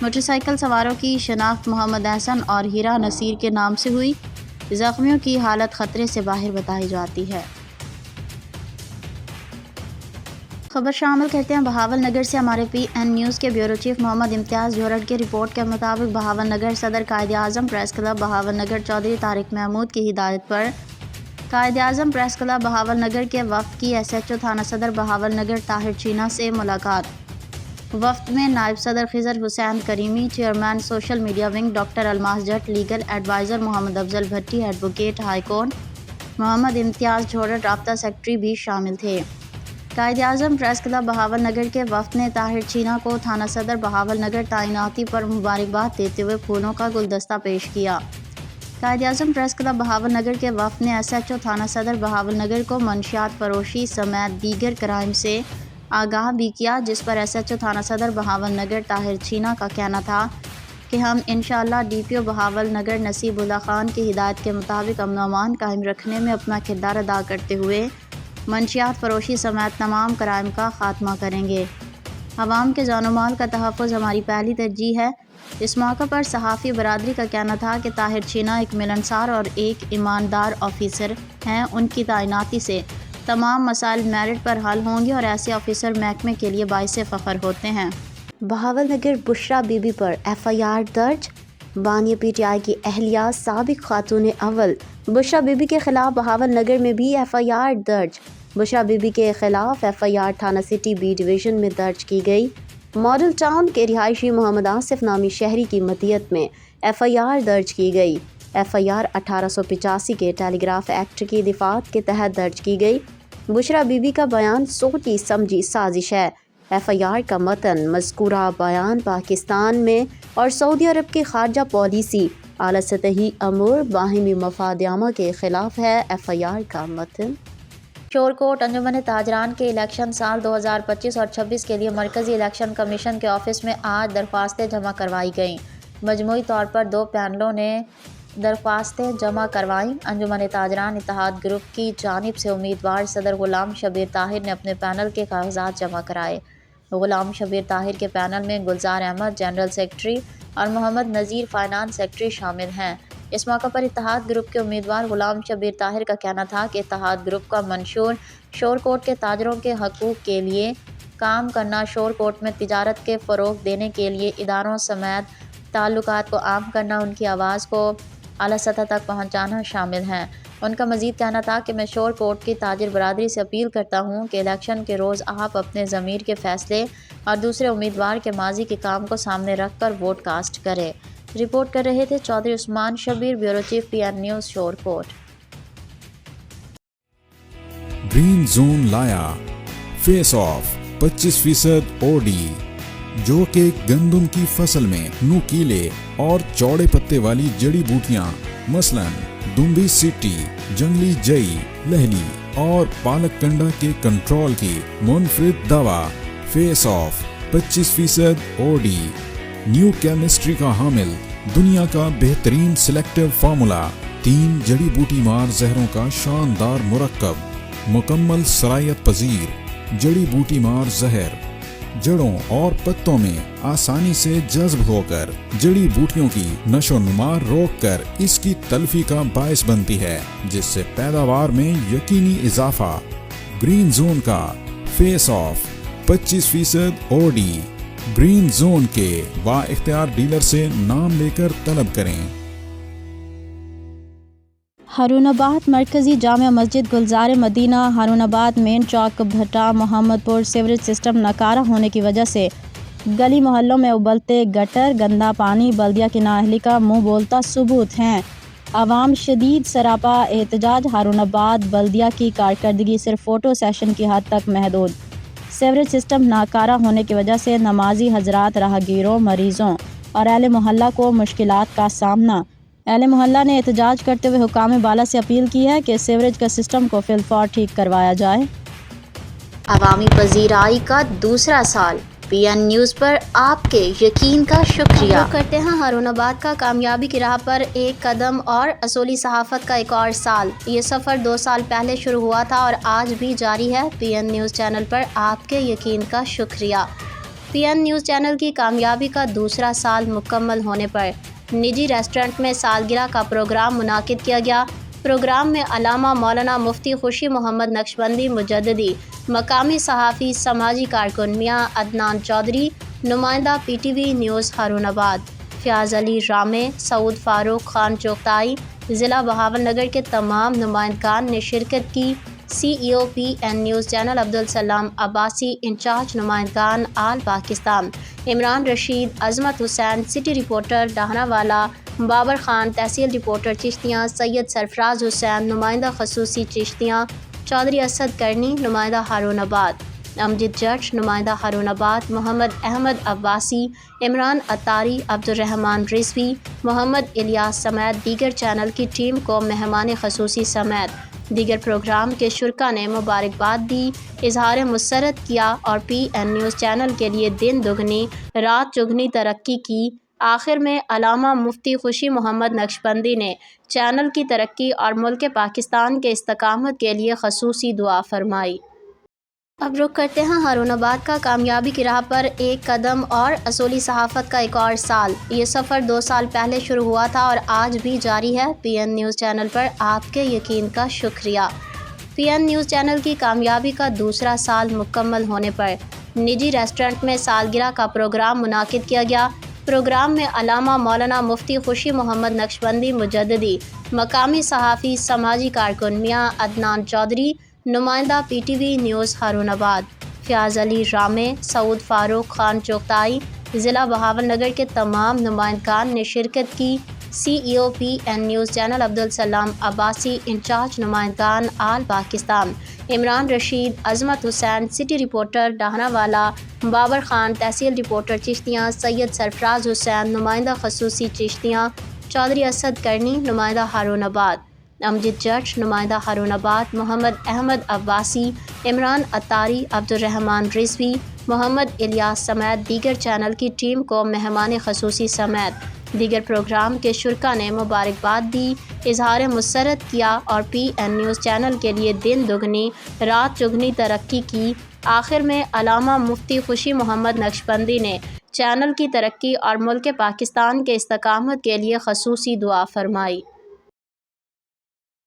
موٹر سائیکل سواروں کی شناخت محمد احسن اور ہیرا نصیر کے نام سے ہوئی. زخمیوں کی حالت خطرے سے باہر بتائی جاتی ہے. خبر شامل کرتے ہیں بہاول نگر سے. ہمارے PN نیوز کے بیورو چیف محمد امتیاز جوہرٹ کی رپورٹ کے مطابق بہاول نگر صدر قائد اعظم پریس کلب بہاول نگر چودھری طارق محمود کی ہدایت پر قائد Azam press club Bahawalnagar کے وفد کی SHO تھانہ صدر بہاول نگر طاہر چینا سے ملاقات. وفد میں نائب صدر Khizar Hussain Karimi, chairman social media wing doctor Almas Jatt, legal adviser Muhammad Afzal Bhatti, advocate high court Muhammad Imtiaz جوہرٹ, رابطہ سیکرٹری بھی شامل تھے. Quaid Azam press club Bahawalnagar کے وفد نے طاہر چینا کو تھانہ صدر بہاول نگر تعیناتی پر مبارکباد دیتے ہوئے پھولوں کا گلدستہ پیش کیا. قائد Azam press club Bahawalnagar کے وفد نے SHO تھانہ صدر بہاول نگر کو منشیات فروشی سمیت دیگر کرائم سے آگاہ بھی کیا, جس پر SHO تھانہ صدر بہاول نگر طاہر چینا کا کہنا تھا کہ ہم انشاءاللہ DPO بہاول نگر نصیب اللہ خان کی ہدایت کے مطابق امن و امان قائم رکھنے میں اپنا کردار ادا کرتے ہوئے منشیات فروشی سمیت تمام کرائم کا خاتمہ کریں گے۔ عوام کے جان و مال کا تحفظ ہماری پہلی ترجیح ہے۔ اس موقع پر صحافی برادری کا کہنا تھا کہ طاہر چینا ایک ملنسار اور ایک ایماندار آفیسر ہیں۔ ان کی تعیناتی سے تمام مسائل میرٹ پر حل ہوں گے اور ایسے آفیسر محکمے کے لیے باعث فخر ہوتے ہیں۔ بہاول نگر بشرا بی بی پر ایف آئی آر درج۔ بانیہ پی ٹی آئی کی اہلیہ سابق خاتون اول بشرا بی بی کے خلاف بہاول نگر میں بھی ایف آئی آر درج۔ بشرا بی بی کے خلاف ایف آئی آر تھانہ سٹی بی ڈویژن میں درج کی گئی۔ ماڈل ٹاؤن کے رہائشی محمد آصف نامی شہری کی مدیت میں ایف آئی آر درج کی گئی۔ ایف آئی آر 1885 کے ٹیلی گراف ایکٹ کی دفعات کے تحت درج کی گئی۔ بشرا بی بی کا بیان سوچی سمجھی سازش ہے۔ ایف آئی آر کا متن مذکورہ بیان پاکستان میں اور سعودی عرب کی خارجہ پالیسی، اعلیٰ سطحی امور، باہمی مفاد عامہ کے خلاف ہے۔ ایف آئی آر کا متن شور کوٹ انجمن تاجران کے الیکشن سال 2025 اور 26 کے لیے مرکزی الیکشن کمیشن کے آفس میں آج درخواستیں جمع کروائی گئیں۔ مجموعی طور پر 2 پینلوں نے درخواستیں جمع کروائیں۔ انجمن تاجران اتحاد گروپ کی جانب سے امیدوار صدر غلام شبیر طاہر نے اپنے پینل کے کاغذات جمع کرائے۔ غلام شبیر طاہر کے پینل میں گلزار احمد جنرل سیکرٹری اور محمد نذیر فائنانس سیکرٹری شامل ہیں۔ اس موقع پر اتحاد گروپ کے امیدوار غلام شبیر طاہر کا کہنا تھا کہ اتحاد گروپ کا منشور شور کوٹ کے تاجروں کے حقوق کے لیے کام کرنا، شور کوٹ میں تجارت کے فروغ دینے کے لیے اداروں سمیت تعلقات کو عام کرنا، ان کی آواز کو اعلیٰ سطح تک پہنچانا شامل ہیں۔ ان کا مزید کہنا تھا کہ میں شور کوٹ کی تاجر برادری سے اپیل کرتا ہوں کہ الیکشن کے روز آپ اپنے ضمیر کے فیصلے اور دوسرے امیدوار کے ماضی کے کام کو سامنے رکھ کر ووٹ کاسٹ کریں۔ رپورٹ کر رہے تھے Chaudhry Usman Shabbir, bureau chief P N news Shorkot. Green zone لایا فیس آف 25% او ڈی، جو کہ گندم کی فصل میں نوکیلے اور چوڑے پتے والی جڑی بوٹیاں مثلاً دمبی سٹی، جنگلی جئی، لہلی اور پالک کنڈا کے کنٹرول کی منفرد دوا face off 25% O D, new chemistry کا حامل، دنیا کا بہترین سلیکٹیو فارمولا، 3 جڑی بوٹی مار زہروں کا شاندار مرکب، مکمل صلاحیت پذیر جڑی بوٹی مار زہر جڑوں اور پتوں میں آسانی سے جذب ہو کر جڑی بوٹیوں کی نشو و نما روک کر اس کی تلفی کا باعث بنتی ہے، جس سے پیداوار میں یقینی اضافہ۔ گرین زون کا face off 25% O D green zone کے با اختیار ڈیلر سے نام لے کر طلب کریں۔ ہارون آباد مرکزی جامع مسجد گلزار مدینہ ہارون آباد مین چوک بھٹا محمد پور سیوریج سسٹم ناکارہ ہونے کی وجہ سے گلی محلوں میں ابلتے گٹر، گندا پانی بلدیہ کی نااہلی کا منہ بولتا ثبوت ہیں۔ عوام شدید سراپا احتجاج، ہارون آباد بلدیہ کی کارکردگی صرف فوٹو سیشن کی حد تک محدود، سیوریج سسٹم ناکارہ ہونے کی وجہ سے نمازی حضرات، راہگیروں، مریضوں اور اہل محلہ کو مشکلات کا سامنا۔ اہل محلہ نے احتجاج کرتے ہوئے حکام بالا سے اپیل کی ہے کہ سیوریج کا سسٹم کو فی الفور ٹھیک کروایا جائے۔ عوامی پذیرائی کا دوسرا سال، پی این نیوز پر آپ کے یقین کا شکریہ کرتے ہیں۔ ہارون آباد کا کامیابی کی راہ پر ایک قدم اور اصولی صحافت کا ایک اور سال۔ یہ سفر 2 سال پہلے شروع ہوا تھا اور آج بھی جاری ہے۔ پی این نیوز چینل پر آپ کے یقین کا شکریہ۔ پی این نیوز چینل کی کامیابی کا دوسرا سال مکمل ہونے پر نجی ریسٹورنٹ میں سالگرہ کا پروگرام منعقد کیا گیا۔ پروگرام میں علامہ مولانا مفتی خوشی محمد نقشبندی مجددی، مقامی صحافی، سماجی کارکن میاں عدنان چودھری، نمائندہ P T V news Haroonabad, Fayyaz علی رامے، سعود فاروق خان چوغتائی، ضلع بہاول نگر کے تمام نمائندگان نے شرکت کی۔ C E O P N news channel Abdul Salam Abbasi, incharge نمائندگان all Pakistan Imran Rashid, Azmat Hussain, city reporter ڈہنا والا، بابر خان، تحصیل رپورٹر چشتیاں، سید سرفراز حسین، نمائندہ خصوصی چشتیاں، چودھری اسد کرنی، نمائندہ ہارون آباد، امجد جٹ، نمائندہ ہارون آباد، محمد احمد عباسی، عمران اتاری، عبدالرحمان رضوی، محمد الیاس سمیت دیگر چینل کی ٹیم کو مہمان خصوصی سمیت دیگر پروگرام کے شرکا نے مبارکباد دی، اظہار مسرت کیا اور پی این نیوز چینل کے لیے دن دگنی رات چگنی ترقی کی آخر میں علامہ مفتی خوشی محمد نقشبندی نے چینل کی ترقی اور ملک پاکستان کے استقامت کے لیے خصوصی دعا فرمائی۔ اب رخ کرتے ہیں ہارون آباد کا۔ کامیابی کی راہ پر ایک قدم اور اصولی صحافت کا ایک اور سال۔ یہ سفر 2 سال پہلے شروع ہوا تھا اور آج بھی جاری ہے۔ پی این نیوز چینل پر آپ کے یقین کا شکریہ۔ پی این نیوز چینل کی کامیابی کا دوسرا سال مکمل ہونے پر نجی ریسٹورنٹ میں سالگرہ کا پروگرام منعقد کیا گیا۔ پروگرام میں علامہ مولانا مفتی خوشی محمد نقشبندی مجددی، مقامی صحافی سماجی کارکن میاں عدنان چودھری، نمائندہ P T V news Haroonabad Fayyaz علی رامے، سعود فاروق خان چغتائی، ضلع بہاول نگر کے تمام نمائندگان نے شرکت کی۔ C E O P N news channel Abdul Salam Abbasi, incharge نمائندگان all Pakistan Imran Rashid, Azmat Hussain, city reporter ڈہنا والا بابر خان، تحصیل رپورٹر چشتیاں سید سرفراز حسین، نمائندہ خصوصی چشتیاں چودھری اسد کرنی، نمائندہ ہارون آباد امجد جٹ، نمائندہ ہارون آباد محمد احمد عباسی، عمران اتاری، عبدالرحمن رضوی، محمد الیاس سمیت دیگر چینل کی ٹیم کو مہمان خصوصی سمیت دیگر پروگرام کے شرکاء نے مبارکباد دی، اظہار مسرت کیا اور پی این نیوز چینل کے لیے دن دگنی رات چگنی ترقی کی۔ آخر میں علامہ مفتی خوشی محمد نقشبندی نے چینل کی ترقی اور ملک پاکستان کے استقامت کے لیے خصوصی دعا فرمائی۔